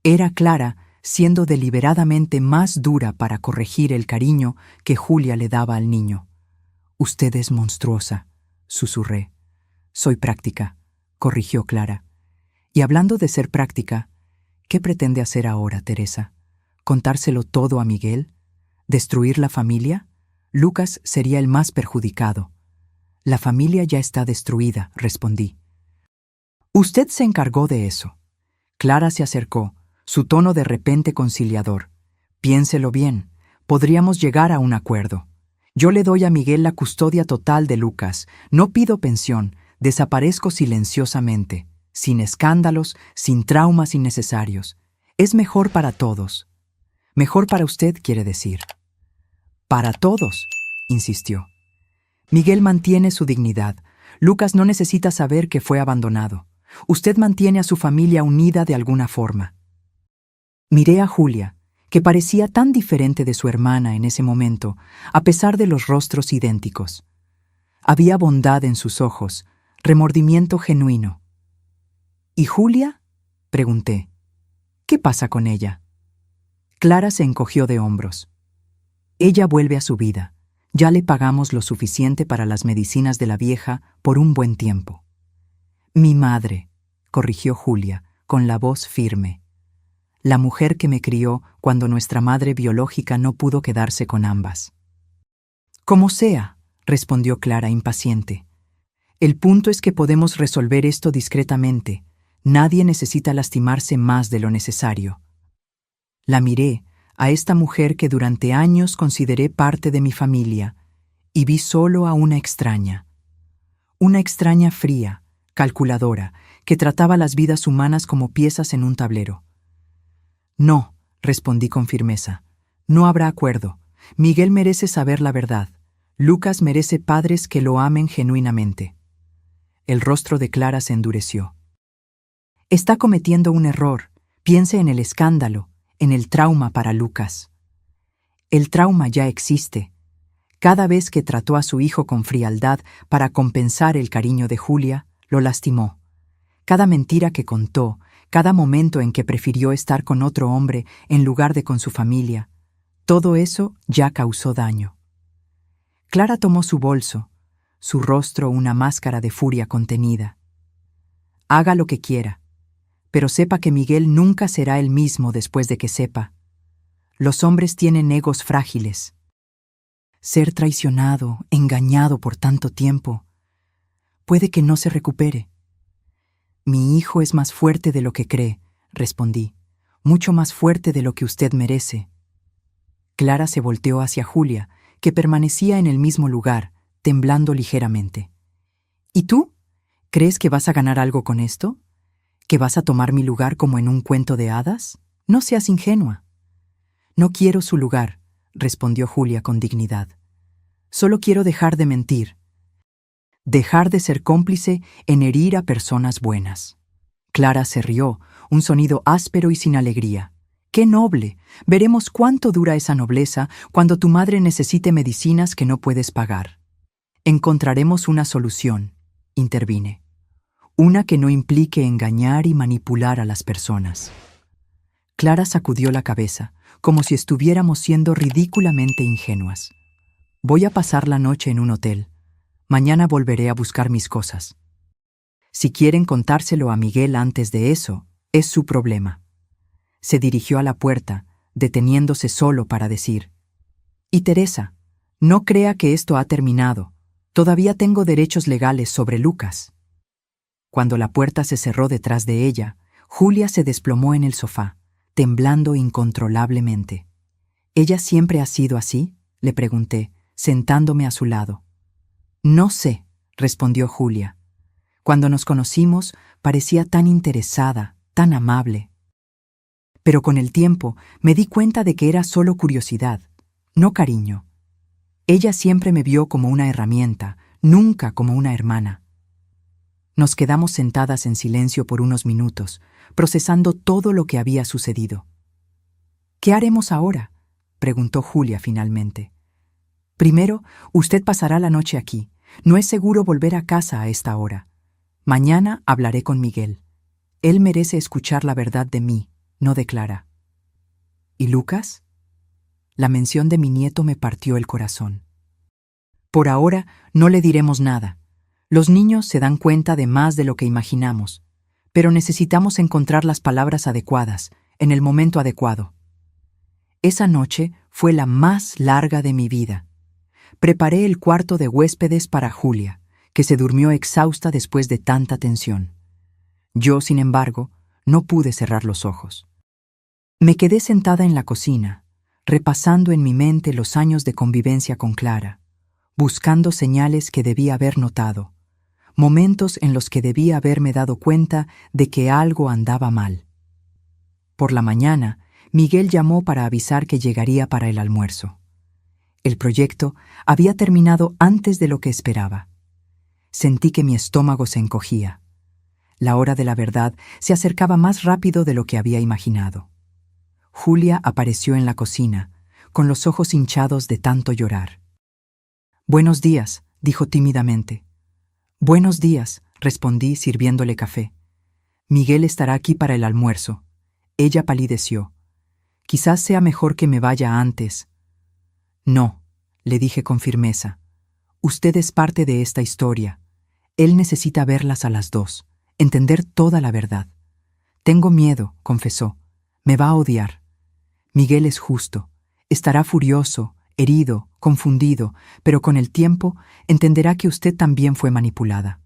Era Clara siendo deliberadamente más dura para corregir el cariño que Julia le daba al niño. «Usted es monstruosa», susurré. «Soy práctica», corrigió Clara. Y hablando de ser práctica, ¿qué pretende hacer ahora, Teresa? ¿Contárselo todo a Miguel? ¿Destruir la familia? Lucas sería el más perjudicado. La familia ya está destruida, respondí. Usted se encargó de eso. Clara se acercó, su tono de repente conciliador. Piénselo bien, podríamos llegar a un acuerdo. Yo le doy a Miguel la custodia total de Lucas, no pido pensión, desaparezco silenciosamente, sin escándalos, sin traumas innecesarios. Es mejor para todos. Mejor para usted, quiere decir. Para todos, insistió. Miguel mantiene su dignidad. Lucas no necesita saber que fue abandonado. Usted mantiene a su familia unida de alguna forma. Miré a Julia, que parecía tan diferente de su hermana en ese momento, a pesar de los rostros idénticos. Había bondad en sus ojos, remordimiento genuino. ¿Y Julia?, pregunté. ¿Qué pasa con ella? Clara se encogió de hombros. Ella vuelve a su vida. Ya le pagamos lo suficiente para las medicinas de la vieja por un buen tiempo. Mi madre, corrigió Julia, con la voz firme. La mujer que me crió cuando nuestra madre biológica no pudo quedarse con ambas. Como sea, respondió Clara impaciente. El punto es que podemos resolver esto discretamente. Nadie necesita lastimarse más de lo necesario. La miré, a esta mujer que durante años consideré parte de mi familia, y vi solo a una extraña. Una extraña fría, calculadora, que trataba las vidas humanas como piezas en un tablero. No, respondí con firmeza. No habrá acuerdo. Miguel merece saber la verdad. Lucas merece padres que lo amen genuinamente. El rostro de Clara se endureció. Está cometiendo un error. Piense en el escándalo, en el trauma para Lucas. El trauma ya existe. Cada vez que trató a su hijo con frialdad para compensar el cariño de Julia, lo lastimó. Cada mentira que contó, cada momento en que prefirió estar con otro hombre en lugar de con su familia, todo eso ya causó daño. Clara tomó su bolso, su rostro una máscara de furia contenida. Haga lo que quiera, pero sepa que Miguel nunca será el mismo después de que sepa. Los hombres tienen egos frágiles. Ser traicionado, engañado por tanto tiempo, puede que no se recupere. Mi hijo es más fuerte de lo que cree, respondí, mucho más fuerte de lo que usted merece. Clara se volteó hacia Julia, que permanecía en el mismo lugar, temblando ligeramente. ¿Y tú? ¿Crees que vas a ganar algo con esto? ¿Que vas a tomar mi lugar como en un cuento de hadas? No seas ingenua. No quiero su lugar, respondió Julia con dignidad. Solo quiero dejar de mentir. Dejar de ser cómplice en herir a personas buenas. Clara se rió, un sonido áspero y sin alegría. ¡Qué noble! Veremos cuánto dura esa nobleza cuando tu madre necesite medicinas que no puedes pagar. Encontraremos una solución, intervine. Una que no implique engañar y manipular a las personas. Clara sacudió la cabeza, como si estuviéramos siendo ridículamente ingenuas. Voy a pasar la noche en un hotel. Mañana volveré a buscar mis cosas. Si quieren contárselo a Miguel antes de eso, es su problema. Se dirigió a la puerta, deteniéndose solo para decir: «Y Teresa, no crea que esto ha terminado. Todavía tengo derechos legales sobre Lucas». Cuando la puerta se cerró detrás de ella, Julia se desplomó en el sofá, temblando incontrolablemente. «¿Ella siempre ha sido así?», le pregunté, sentándome a su lado. «No sé», respondió Julia. «Cuando nos conocimos, parecía tan interesada, tan amable. Pero con el tiempo me di cuenta de que era solo curiosidad, no cariño. Ella siempre me vio como una herramienta, nunca como una hermana». Nos quedamos sentadas en silencio por unos minutos, procesando todo lo que había sucedido. «¿Qué haremos ahora?», preguntó Julia finalmente. «Primero, usted pasará la noche aquí. No es seguro volver a casa a esta hora. Mañana hablaré con Miguel. Él merece escuchar la verdad de mí, no de Clara. ¿Y Lucas? La mención de mi nieto me partió el corazón. Por ahora no le diremos nada. Los niños se dan cuenta de más de lo que imaginamos, pero necesitamos encontrar las palabras adecuadas, en el momento adecuado. Esa noche fue la más larga de mi vida. Preparé el cuarto de huéspedes para Julia, que se durmió exhausta después de tanta tensión. Yo, sin embargo, no pude cerrar los ojos. Me quedé sentada en la cocina, repasando en mi mente los años de convivencia con Clara, buscando señales que debía haber notado, momentos en los que debía haberme dado cuenta de que algo andaba mal. Por la mañana, Miguel llamó para avisar que llegaría para el almuerzo. El proyecto había terminado antes de lo que esperaba. Sentí que mi estómago se encogía. La hora de la verdad se acercaba más rápido de lo que había imaginado. Julia apareció en la cocina, con los ojos hinchados de tanto llorar. «Buenos días», dijo tímidamente. «Buenos días», respondí sirviéndole café. «Miguel estará aquí para el almuerzo». Ella palideció. «Quizás sea mejor que me vaya antes». «No», le dije con firmeza. «Usted es parte de esta historia. Él necesita verlas a las dos, entender toda la verdad». «Tengo miedo», confesó. «Me va a odiar». «Miguel es justo. Estará furioso, herido, confundido, pero con el tiempo entenderá que usted también fue manipulada».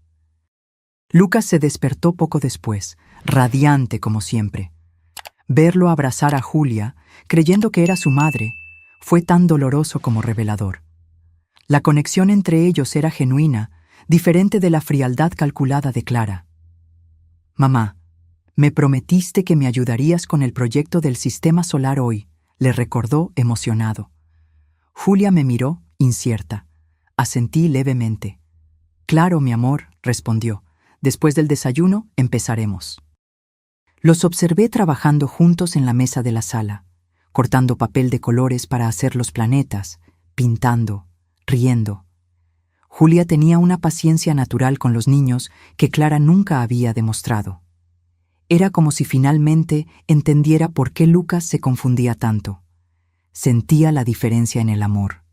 Lucas se despertó poco después, radiante como siempre. Verlo abrazar a Julia, creyendo que era su madre, fue tan doloroso como revelador. La conexión entre ellos era genuina, diferente de la frialdad calculada de Clara. «Mamá, me prometiste que me ayudarías con el proyecto del sistema solar hoy», le recordó emocionado. Julia me miró, incierta. Asentí levemente. «Claro, mi amor», respondió. «Después del desayuno empezaremos». Los observé trabajando juntos en la mesa de la sala, cortando papel de colores para hacer los planetas, pintando, riendo. Julia tenía una paciencia natural con los niños que Clara nunca había demostrado. Era como si finalmente entendiera por qué Lucas se confundía tanto. Sentía la diferencia en el amor.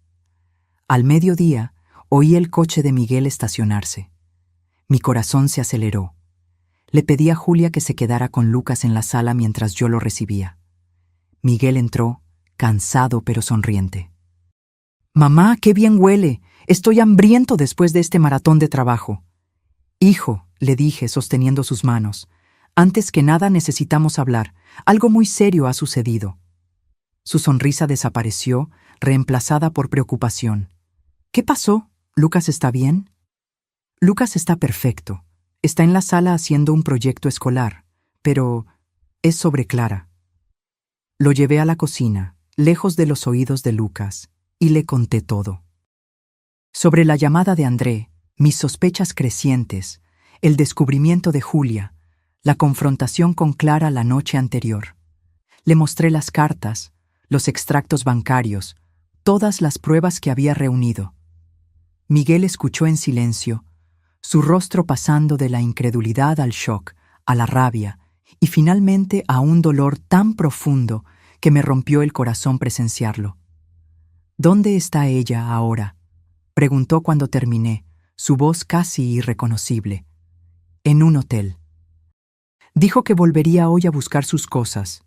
Al mediodía, oí el coche de Miguel estacionarse. Mi corazón se aceleró. Le pedí a Julia que se quedara con Lucas en la sala mientras yo lo recibía. Miguel entró, cansado pero sonriente. «Mamá, qué bien huele. Estoy hambriento después de este maratón de trabajo». «Hijo», le dije, sosteniendo sus manos, «antes que nada necesitamos hablar. Algo muy serio ha sucedido». Su sonrisa desapareció, reemplazada por preocupación. «¿Qué pasó? ¿Lucas está bien?» «Lucas está perfecto. Está en la sala haciendo un proyecto escolar, pero es sobre Clara». Lo llevé a la cocina, lejos de los oídos de Lucas, y le conté todo. Sobre la llamada de André, mis sospechas crecientes, el descubrimiento de Julia, la confrontación con Clara la noche anterior. Le mostré las cartas, los extractos bancarios, todas las pruebas que había reunido. Miguel escuchó en silencio, su rostro pasando de la incredulidad al shock, a la rabia y finalmente a un dolor tan profundo que me rompió el corazón presenciarlo. «¿Dónde está ella ahora?», preguntó cuando terminé, su voz casi irreconocible. «En un hotel». Dijo que volvería hoy a buscar sus cosas.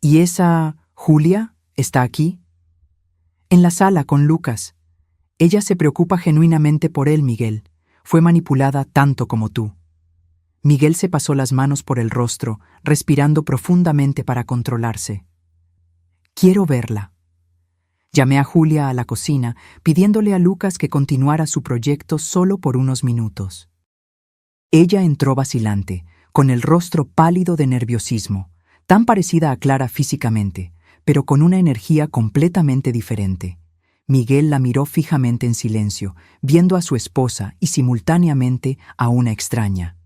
«¿Y esa Julia está aquí?» «En la sala con Lucas. Ella se preocupa genuinamente por él, Miguel. Fue manipulada tanto como tú». Miguel se pasó las manos por el rostro, respirando profundamente para controlarse. «Quiero verla». Llamé a Julia a la cocina, pidiéndole a Lucas que continuara su proyecto solo por unos minutos. Ella entró vacilante, con el rostro pálido de nerviosismo, tan parecida a Clara físicamente, pero con una energía completamente diferente. Miguel la miró fijamente en silencio, viendo a su esposa y simultáneamente a una extraña.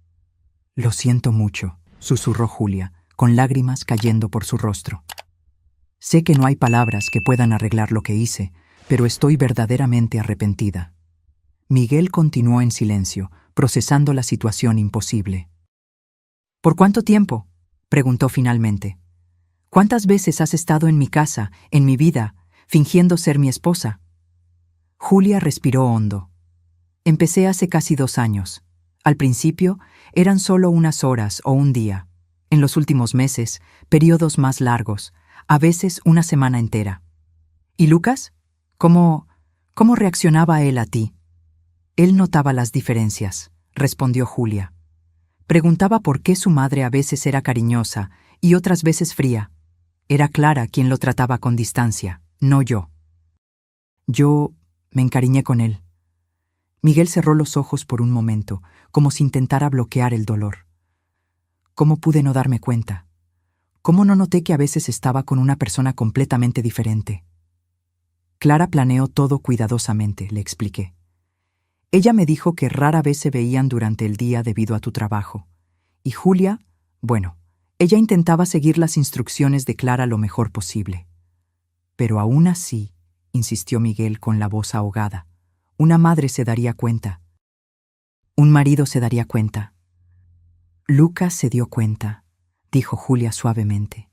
«Lo siento mucho», susurró Julia, con lágrimas cayendo por su rostro. «Sé que no hay palabras que puedan arreglar lo que hice, pero estoy verdaderamente arrepentida». Miguel continuó en silencio, procesando la situación imposible. ¿Por cuánto tiempo?, preguntó finalmente. ¿Cuántas veces has estado en mi casa, en mi vida, fingiendo ser mi esposa? Julia respiró hondo. Empecé hace casi 2 años. Al principio, eran solo unas horas o un día. En los últimos meses, periodos más largos, a veces una semana entera. ¿Y Lucas? ¿Cómo reaccionaba él a ti? Él notaba las diferencias, respondió Julia. Preguntaba por qué su madre a veces era cariñosa y otras veces fría. Era Clara quien lo trataba con distancia, no yo. Yo me encariñé con él. Miguel cerró los ojos por un momento, como si intentara bloquear el dolor. ¿Cómo pude no darme cuenta? ¿Cómo no noté que a veces estaba con una persona completamente diferente? Clara planeó todo cuidadosamente, le expliqué. Ella me dijo que rara vez se veían durante el día debido a tu trabajo. Y Julia, bueno, ella intentaba seguir las instrucciones de Clara lo mejor posible. Pero aún así, insistió Miguel con la voz ahogada, una madre se daría cuenta. Un marido se daría cuenta. Lucas se dio cuenta, dijo Julia suavemente.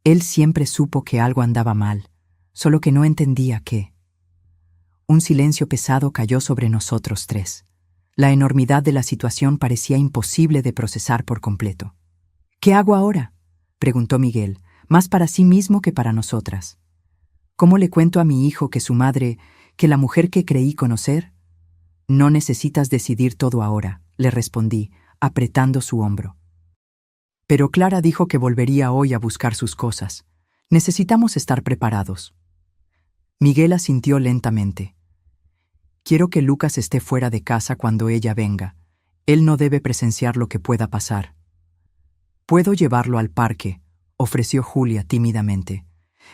Él siempre supo que algo andaba mal, solo que no entendía qué. Un silencio pesado cayó sobre nosotros 3. La enormidad de la situación parecía imposible de procesar por completo. ¿Qué hago ahora?, preguntó Miguel, más para sí mismo que para nosotras. ¿Cómo le cuento a mi hijo que su madre, que la mujer que creí conocer? No necesitas decidir todo ahora, le respondí, apretando su hombro. Pero Clara dijo que volvería hoy a buscar sus cosas. Necesitamos estar preparados. Miguel asintió lentamente. Quiero que Lucas esté fuera de casa cuando ella venga. Él no debe presenciar lo que pueda pasar. «Puedo llevarlo al parque», ofreció Julia tímidamente.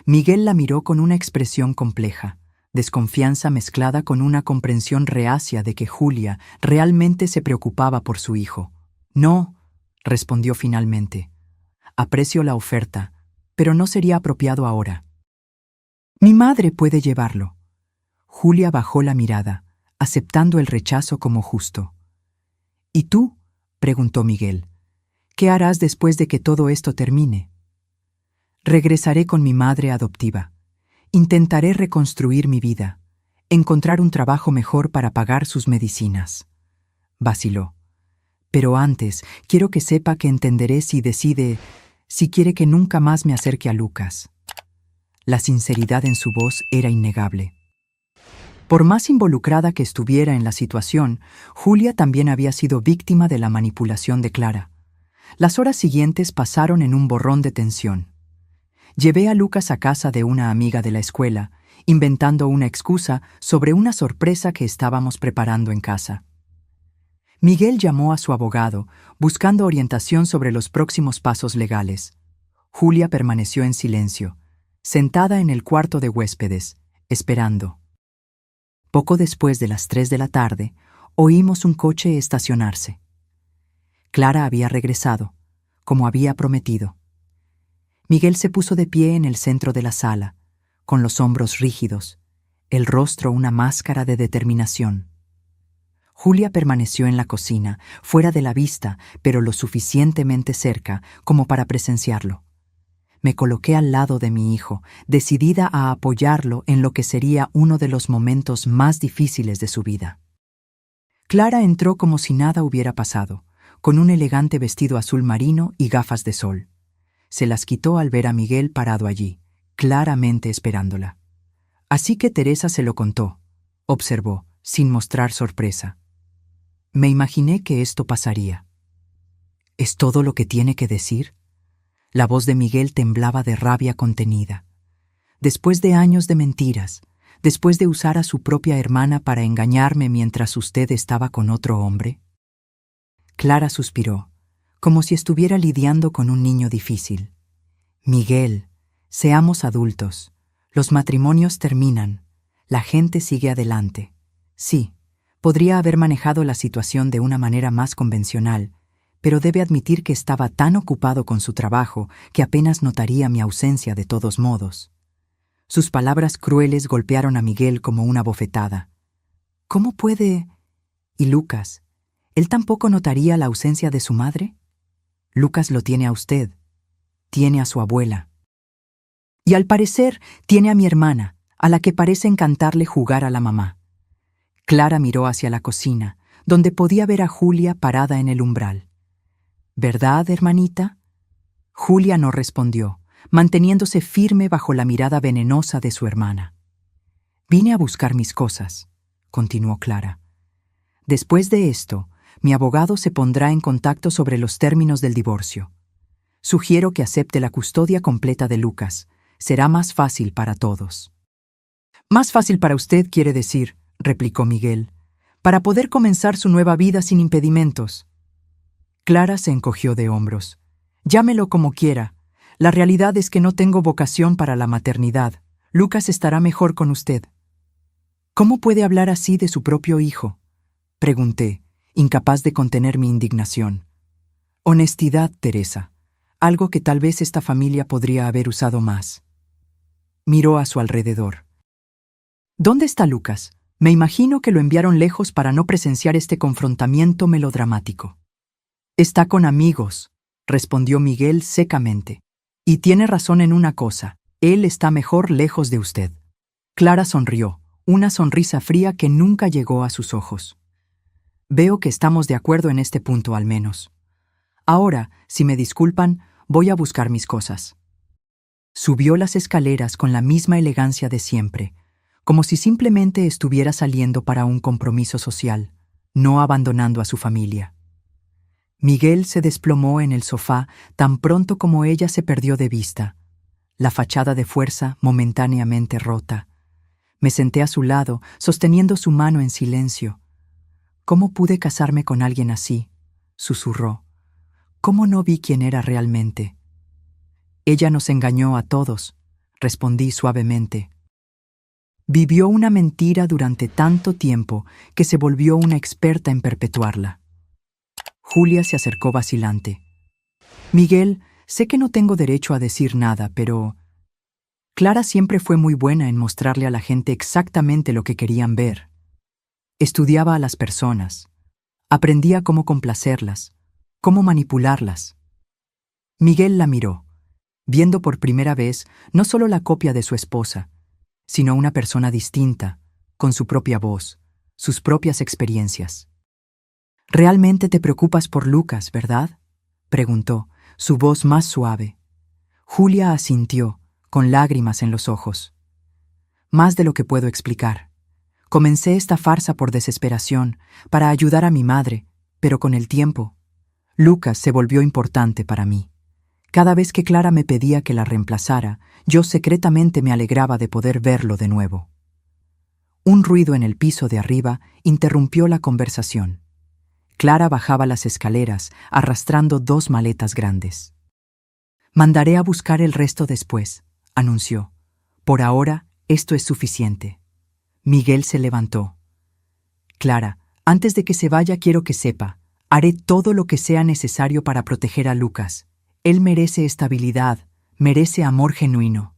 Miguel la miró con una expresión compleja, desconfianza mezclada con una comprensión reacia de que Julia realmente se preocupaba por su hijo. «No», respondió finalmente. «Aprecio la oferta, pero no sería apropiado ahora». «Mi madre puede llevarlo». Julia bajó la mirada, aceptando el rechazo como justo. «¿Y tú?», preguntó Miguel. «¿Qué harás después de que todo esto termine?» «Regresaré con mi madre adoptiva. Intentaré reconstruir mi vida, encontrar un trabajo mejor para pagar sus medicinas». Vaciló. «Pero antes, quiero que sepa que entenderé si quiere que nunca más me acerque a Lucas». La sinceridad en su voz era innegable. Por más involucrada que estuviera en la situación, Julia también había sido víctima de la manipulación de Clara. Las horas siguientes pasaron en un borrón de tensión. Llevé a Lucas a casa de una amiga de la escuela, inventando una excusa sobre una sorpresa que estábamos preparando en casa. Miguel llamó a su abogado, buscando orientación sobre los próximos pasos legales. Julia permaneció en silencio, sentada en el cuarto de huéspedes, esperando. Poco después de las 3 de la tarde, oímos un coche estacionarse. Clara había regresado, como había prometido. Miguel se puso de pie en el centro de la sala, con los hombros rígidos, el rostro una máscara de determinación. Julia permaneció en la cocina, fuera de la vista, pero lo suficientemente cerca como para presenciarlo. Me coloqué al lado de mi hijo, decidida a apoyarlo en lo que sería uno de los momentos más difíciles de su vida. Clara entró como si nada hubiera pasado, con un elegante vestido azul marino y gafas de sol. Se las quitó al ver a Miguel parado allí, claramente esperándola. Así que Teresa se lo contó, observó, sin mostrar sorpresa. Me imaginé que esto pasaría. ¿Es todo lo que tiene que decir? La voz de Miguel temblaba de rabia contenida. Después de años de mentiras, después de usar a su propia hermana para engañarme mientras usted estaba con otro hombre. Clara suspiró, como si estuviera lidiando con un niño difícil. Miguel, seamos adultos. Los matrimonios terminan. La gente sigue adelante. Sí, podría haber manejado la situación de una manera más convencional, pero debe admitir que estaba tan ocupado con su trabajo que apenas notaría mi ausencia de todos modos. Sus palabras crueles golpearon a Miguel como una bofetada. ¿Cómo puede? Y Lucas, ¿Él tampoco notaría la ausencia de su madre? Lucas lo tiene a usted, tiene a su abuela. Y al parecer tiene a mi hermana, a la que parece encantarle jugar a la mamá. Clara miró hacia la cocina, donde podía ver a Julia parada en el umbral. ¿Verdad, hermanita? Julia no respondió, manteniéndose firme bajo la mirada venenosa de su hermana. Vine a buscar mis cosas, continuó Clara. Después de esto, mi abogado se pondrá en contacto sobre los términos del divorcio. Sugiero que acepte la custodia completa de Lucas. Será más fácil para todos. Más fácil para usted, quiere decir, replicó Miguel, para poder comenzar su nueva vida sin impedimentos. Clara se encogió de hombros. Llámelo como quiera. La realidad es que no tengo vocación para la maternidad. Lucas estará mejor con usted. ¿Cómo puede hablar así de su propio hijo?, pregunté, incapaz de contener mi indignación. Honestidad, Teresa, algo que tal vez esta familia podría haber usado más. Miró a su alrededor. ¿Dónde está Lucas? Me imagino que lo enviaron lejos para no presenciar este confrontamiento melodramático. Está con amigos, respondió Miguel secamente. Y tiene razón en una cosa, él está mejor lejos de usted. Clara sonrió, una sonrisa fría que nunca llegó a sus ojos. Veo que estamos de acuerdo en este punto al menos. Ahora, si me disculpan, voy a buscar mis cosas. Subió las escaleras con la misma elegancia de siempre, como si simplemente estuviera saliendo para un compromiso social, no abandonando a su familia. Miguel se desplomó en el sofá tan pronto como ella se perdió de vista, la fachada de fuerza momentáneamente rota. Me senté a su lado, sosteniendo su mano en silencio. ¿Cómo pude casarme con alguien así?, susurró. ¿Cómo no vi quién era realmente? Ella nos engañó a todos, respondí suavemente. Vivió una mentira durante tanto tiempo que se volvió una experta en perpetuarla. Julia se acercó vacilante. Miguel, sé que no tengo derecho a decir nada, pero Clara siempre fue muy buena en mostrarle a la gente exactamente lo que querían ver. Estudiaba a las personas. Aprendía cómo complacerlas, cómo manipularlas. Miguel la miró, viendo por primera vez no solo la copia de su esposa, sino una persona distinta, con su propia voz, sus propias experiencias. «¿Realmente te preocupas por Lucas, verdad?», preguntó, su voz más suave. Julia asintió, con lágrimas en los ojos. «Más de lo que puedo explicar. Comencé esta farsa por desesperación, para ayudar a mi madre, pero con el tiempo, Lucas se volvió importante para mí. Cada vez que Clara me pedía que la reemplazara, yo secretamente me alegraba de poder verlo de nuevo». Un ruido en el piso de arriba interrumpió la conversación. Clara bajaba las escaleras, arrastrando 2 maletas grandes. «Mandaré a buscar el resto después», anunció. «Por ahora, esto es suficiente». Miguel se levantó. «Clara, antes de que se vaya quiero que sepa, haré todo lo que sea necesario para proteger a Lucas. Él merece estabilidad, merece amor genuino».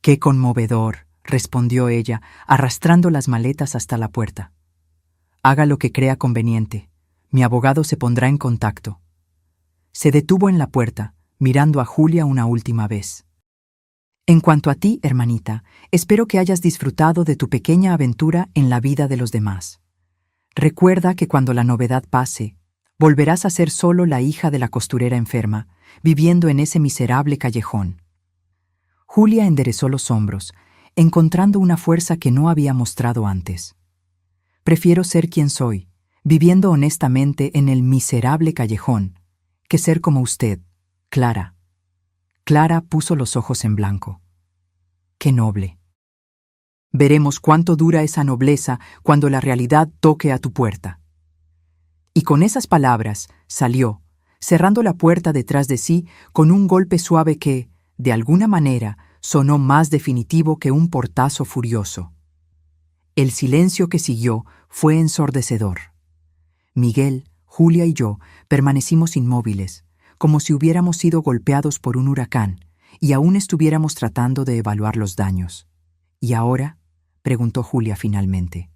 «Qué conmovedor», respondió ella, arrastrando las maletas hasta la puerta. «Haga lo que crea conveniente. Mi abogado se pondrá en contacto». Se detuvo en la puerta, mirando a Julia una última vez. «En cuanto a ti, hermanita, espero que hayas disfrutado de tu pequeña aventura en la vida de los demás. Recuerda que cuando la novedad pase, volverás a ser solo la hija de la costurera enferma, viviendo en ese miserable callejón». Julia enderezó los hombros, encontrando una fuerza que no había mostrado antes. «Prefiero ser quien soy, viviendo honestamente en el miserable callejón, que ser como usted, Clara». Clara puso los ojos en blanco. «Qué noble». «Veremos cuánto dura esa nobleza cuando la realidad toque a tu puerta». Y con esas palabras salió, cerrando la puerta detrás de sí con un golpe suave que, de alguna manera, sonó más definitivo que un portazo furioso. El silencio que siguió fue ensordecedor. Miguel, Julia y yo permanecimos inmóviles, como si hubiéramos sido golpeados por un huracán y aún estuviéramos tratando de evaluar los daños. «¿Y ahora?», preguntó Julia finalmente.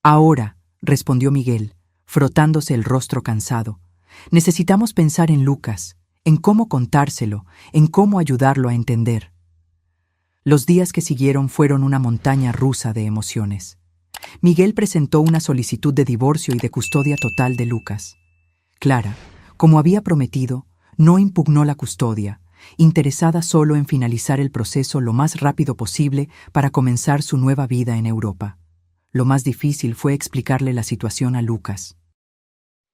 «Ahora», respondió Miguel, frotándose el rostro cansado. Necesitamos pensar en Lucas, en cómo contárselo, en cómo ayudarlo a entender. Los días que siguieron fueron una montaña rusa de emociones. Miguel presentó una solicitud de divorcio y de custodia total de Lucas. Clara, como había prometido, no impugnó la custodia, interesada solo en finalizar el proceso lo más rápido posible para comenzar su nueva vida en Europa. Lo más difícil fue explicarle la situación a Lucas.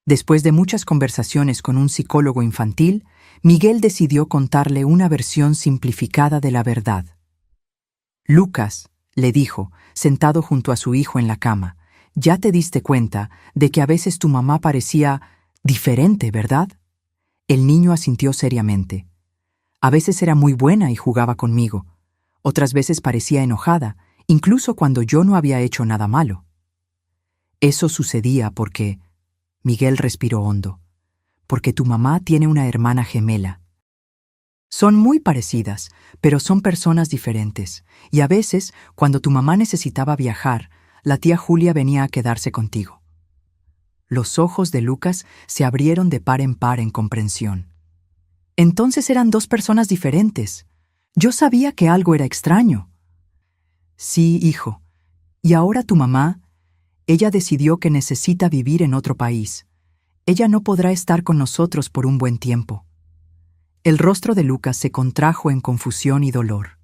Después de muchas conversaciones con un psicólogo infantil, Miguel decidió contarle una versión simplificada de la verdad. Lucas, le dijo, sentado junto a su hijo en la cama, ya te diste cuenta de que a veces tu mamá parecía diferente, ¿verdad? El niño asintió seriamente. A veces era muy buena y jugaba conmigo. Otras veces parecía enojada, incluso cuando yo no había hecho nada malo. Eso sucedía porque... Miguel respiró hondo. Porque tu mamá tiene una hermana gemela. Son muy parecidas, pero son personas diferentes, y a veces, cuando tu mamá necesitaba viajar, la tía Julia venía a quedarse contigo. Los ojos de Lucas se abrieron de par en comprensión. Entonces eran dos personas diferentes. Yo sabía que algo era extraño. Sí, hijo. Y ahora tu mamá, ella decidió que necesita vivir en otro país. Ella no podrá estar con nosotros por un buen tiempo. El rostro de Lucas se contrajo en confusión y dolor.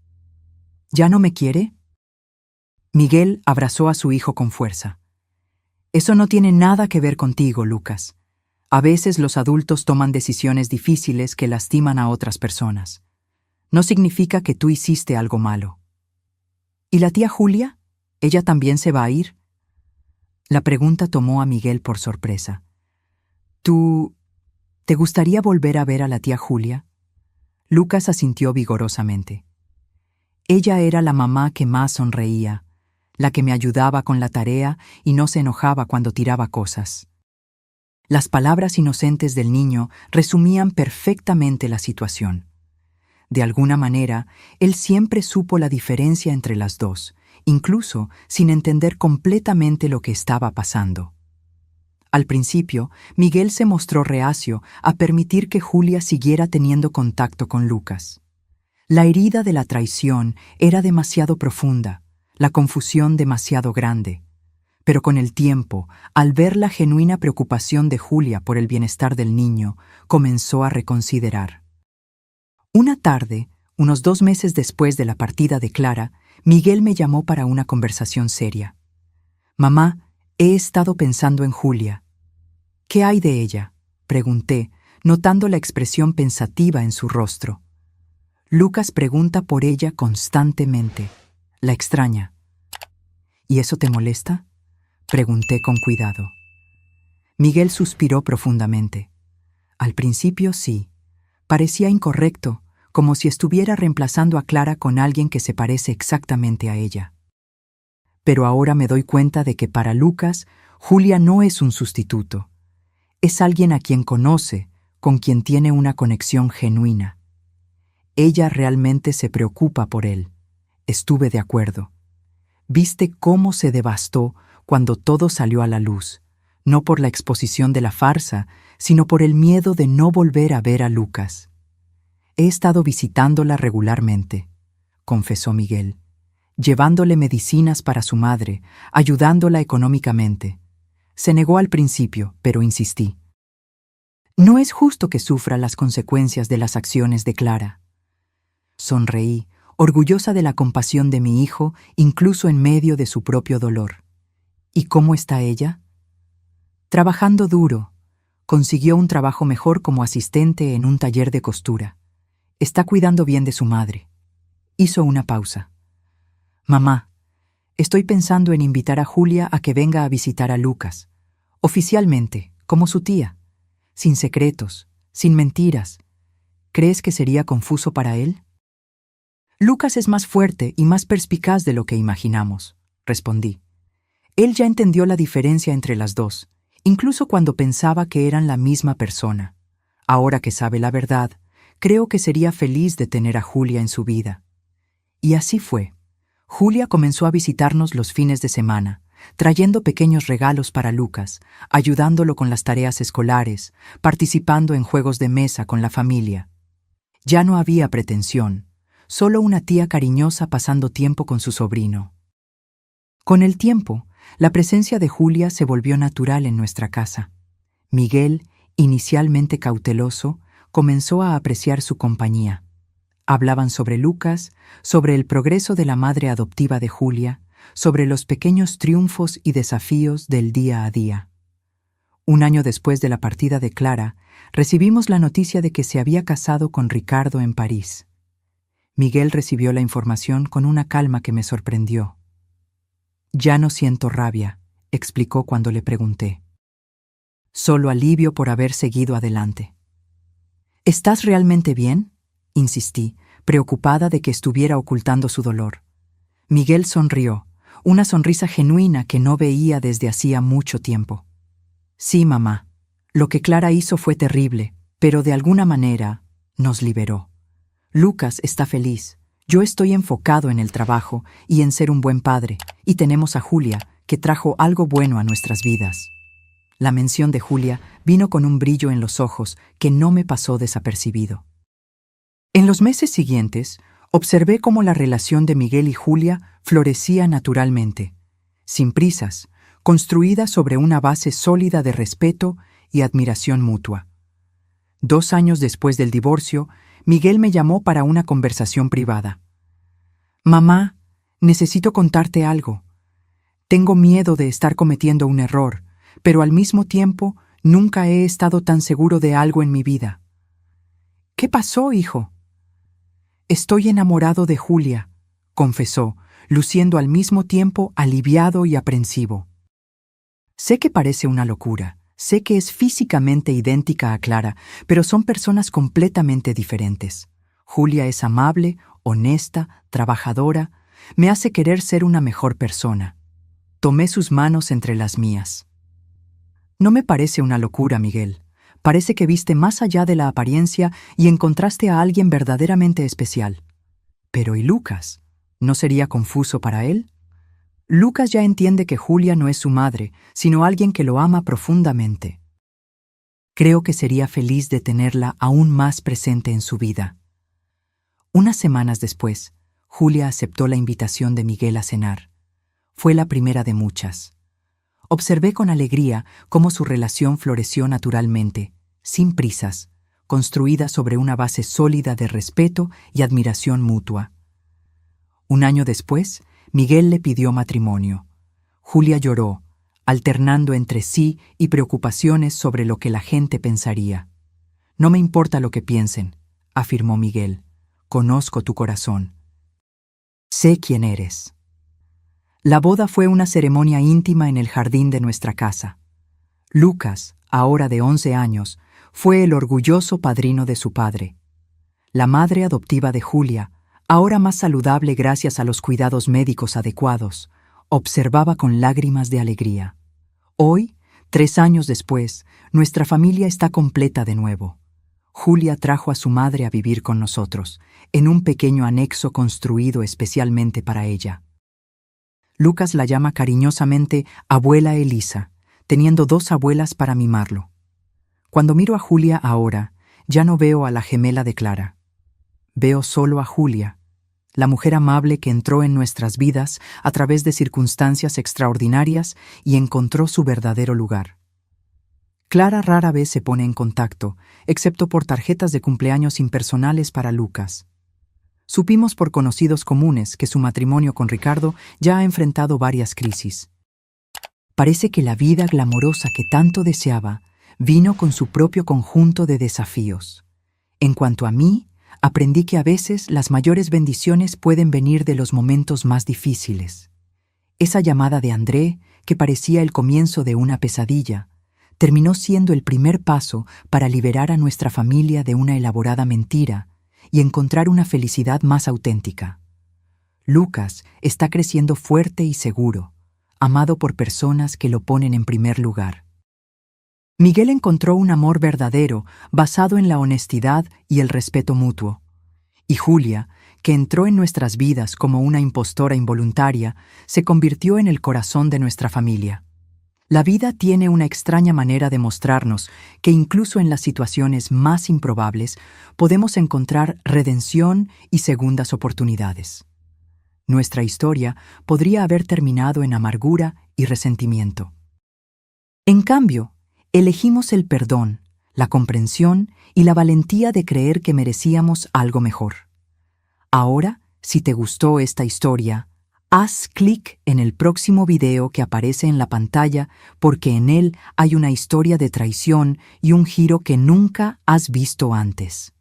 ¿Ya no me quiere? Miguel abrazó a su hijo con fuerza. Eso no tiene nada que ver contigo, Lucas. A veces los adultos toman decisiones difíciles que lastiman a otras personas. No significa que tú hiciste algo malo. ¿Y la tía Julia? ¿Ella también se va a ir? La pregunta tomó a Miguel por sorpresa. ¿Te gustaría volver a ver a la tía Julia? Lucas asintió vigorosamente. Ella era la mamá que más sonreía, la que me ayudaba con la tarea y no se enojaba cuando tiraba cosas. Las palabras inocentes del niño resumían perfectamente la situación. De alguna manera, él siempre supo la diferencia entre las dos, incluso sin entender completamente lo que estaba pasando. Al principio, Miguel se mostró reacio a permitir que Julia siguiera teniendo contacto con Lucas. La herida de la traición era demasiado profunda, la confusión demasiado grande. Pero con el tiempo, al ver la genuina preocupación de Julia por el bienestar del niño, comenzó a reconsiderar. Una tarde, unos 2 meses después de la partida de Clara, Miguel me llamó para una conversación seria. «Mamá, he estado pensando en Julia». «¿Qué hay de ella?», pregunté, notando la expresión pensativa en su rostro. Lucas pregunta por ella constantemente. La extraña. «¿Y eso te molesta?», pregunté con cuidado. Miguel suspiró profundamente. Al principio sí. Parecía incorrecto, como si estuviera reemplazando a Clara con alguien que se parece exactamente a ella. Pero ahora me doy cuenta de que para Lucas, Julia no es un sustituto. Es alguien a quien conoce, con quien tiene una conexión genuina. Ella realmente se preocupa por él. Estuve de acuerdo. ¿Viste cómo se devastó cuando todo salió a la luz? No por la exposición de la farsa, sino por el miedo de no volver a ver a Lucas. He estado visitándola regularmente, confesó Miguel, llevándole medicinas para su madre, ayudándola económicamente. Se negó al principio, pero insistí. No es justo que sufra las consecuencias de las acciones de Clara. Sonreí, orgullosa de la compasión de mi hijo, incluso en medio de su propio dolor. ¿Y cómo está ella? Trabajando duro. Consiguió un trabajo mejor como asistente en un taller de costura. Está cuidando bien de su madre. Hizo una pausa. Mamá, estoy pensando en invitar a Julia a que venga a visitar a Lucas. Oficialmente, como su tía. Sin secretos, sin mentiras. ¿Crees que sería confuso para él? Lucas es más fuerte y más perspicaz de lo que imaginamos, respondí. Él ya entendió la diferencia entre las dos, incluso cuando pensaba que eran la misma persona. Ahora que sabe la verdad, creo que sería feliz de tener a Julia en su vida. Y así fue. Julia comenzó a visitarnos los fines de semana, trayendo pequeños regalos para Lucas, ayudándolo con las tareas escolares, participando en juegos de mesa con la familia. Ya no había pretensión, solo una tía cariñosa pasando tiempo con su sobrino. Con el tiempo, la presencia de Julia se volvió natural en nuestra casa. Miguel, inicialmente cauteloso, comenzó a apreciar su compañía. Hablaban sobre Lucas, sobre el progreso de la madre adoptiva de Julia, sobre los pequeños triunfos y desafíos del día a día. Un año después de la partida de Clara, recibimos la noticia de que se había casado con Ricardo en París. Miguel recibió la información con una calma que me sorprendió. «Ya no siento rabia», explicó cuando le pregunté. «Solo alivio por haber seguido adelante». «¿Estás realmente bien?», insistí, preocupada de que estuviera ocultando su dolor. Miguel sonrió, una sonrisa genuina que no veía desde hacía mucho tiempo. «Sí, mamá. Lo que Clara hizo fue terrible, pero de alguna manera nos liberó. Lucas está feliz. Yo estoy enfocado en el trabajo y en ser un buen padre, y tenemos a Julia, que trajo algo bueno a nuestras vidas». La mención de Julia vino con un brillo en los ojos que no me pasó desapercibido. En los meses siguientes, observé cómo la relación de Miguel y Julia florecía naturalmente, sin prisas, construida sobre una base sólida de respeto y admiración mutua. 2 años después del divorcio, Miguel me llamó para una conversación privada. «Mamá, necesito contarte algo. Tengo miedo de estar cometiendo un error, pero al mismo tiempo nunca he estado tan seguro de algo en mi vida». «¿Qué pasó, hijo?» «Estoy enamorado de Julia», confesó, luciendo al mismo tiempo aliviado y aprensivo. Sé que parece una locura, sé que es físicamente idéntica a Clara, pero son personas completamente diferentes. Julia es amable, honesta, trabajadora, me hace querer ser una mejor persona. Tomé sus manos entre las mías. «No me parece una locura, Miguel. Parece que viste más allá de la apariencia y encontraste a alguien verdaderamente especial. Pero ¿y Lucas? ¿No sería confuso para él? Lucas ya entiende que Julia no es su madre, sino alguien que lo ama profundamente. Creo que sería feliz de tenerla aún más presente en su vida». Unas semanas después, Julia aceptó la invitación de Miguel a cenar. Fue la primera de muchas. Observé con alegría cómo su relación floreció naturalmente, sin prisas, construida sobre una base sólida de respeto y admiración mutua. Un año después, Miguel le pidió matrimonio. Julia lloró, alternando entre sí y preocupaciones sobre lo que la gente pensaría. «No me importa lo que piensen», afirmó Miguel. «Conozco tu corazón. Sé quién eres». La boda fue una ceremonia íntima en el jardín de nuestra casa. Lucas, ahora de 11 años, fue el orgulloso padrino de su padre. La madre adoptiva de Julia, ahora más saludable gracias a los cuidados médicos adecuados, observaba con lágrimas de alegría. Hoy, 3 años después, nuestra familia está completa de nuevo. Julia trajo a su madre a vivir con nosotros, en un pequeño anexo construido especialmente para ella. Lucas la llama cariñosamente Abuela Elisa, teniendo 2 abuelas para mimarlo. Cuando miro a Julia ahora, ya no veo a la gemela de Clara. Veo solo a Julia, la mujer amable que entró en nuestras vidas a través de circunstancias extraordinarias y encontró su verdadero lugar. Clara rara vez se pone en contacto, excepto por tarjetas de cumpleaños impersonales para Lucas. Supimos por conocidos comunes que su matrimonio con Ricardo ya ha enfrentado varias crisis. Parece que la vida glamorosa que tanto deseaba vino con su propio conjunto de desafíos. En cuanto a mí, aprendí que a veces las mayores bendiciones pueden venir de los momentos más difíciles. Esa llamada de André, que parecía el comienzo de una pesadilla, terminó siendo el primer paso para liberar a nuestra familia de una elaborada mentira y encontrar una felicidad más auténtica. Lucas está creciendo fuerte y seguro, amado por personas que lo ponen en primer lugar. Miguel encontró un amor verdadero basado en la honestidad y el respeto mutuo. Y Julia, que entró en nuestras vidas como una impostora involuntaria, se convirtió en el corazón de nuestra familia. La vida tiene una extraña manera de mostrarnos que incluso en las situaciones más improbables podemos encontrar redención y segundas oportunidades. Nuestra historia podría haber terminado en amargura y resentimiento. En cambio, elegimos el perdón, la comprensión y la valentía de creer que merecíamos algo mejor. Ahora, si te gustó esta historia, haz clic en el próximo video que aparece en la pantalla porque en él hay una historia de traición y un giro que nunca has visto antes.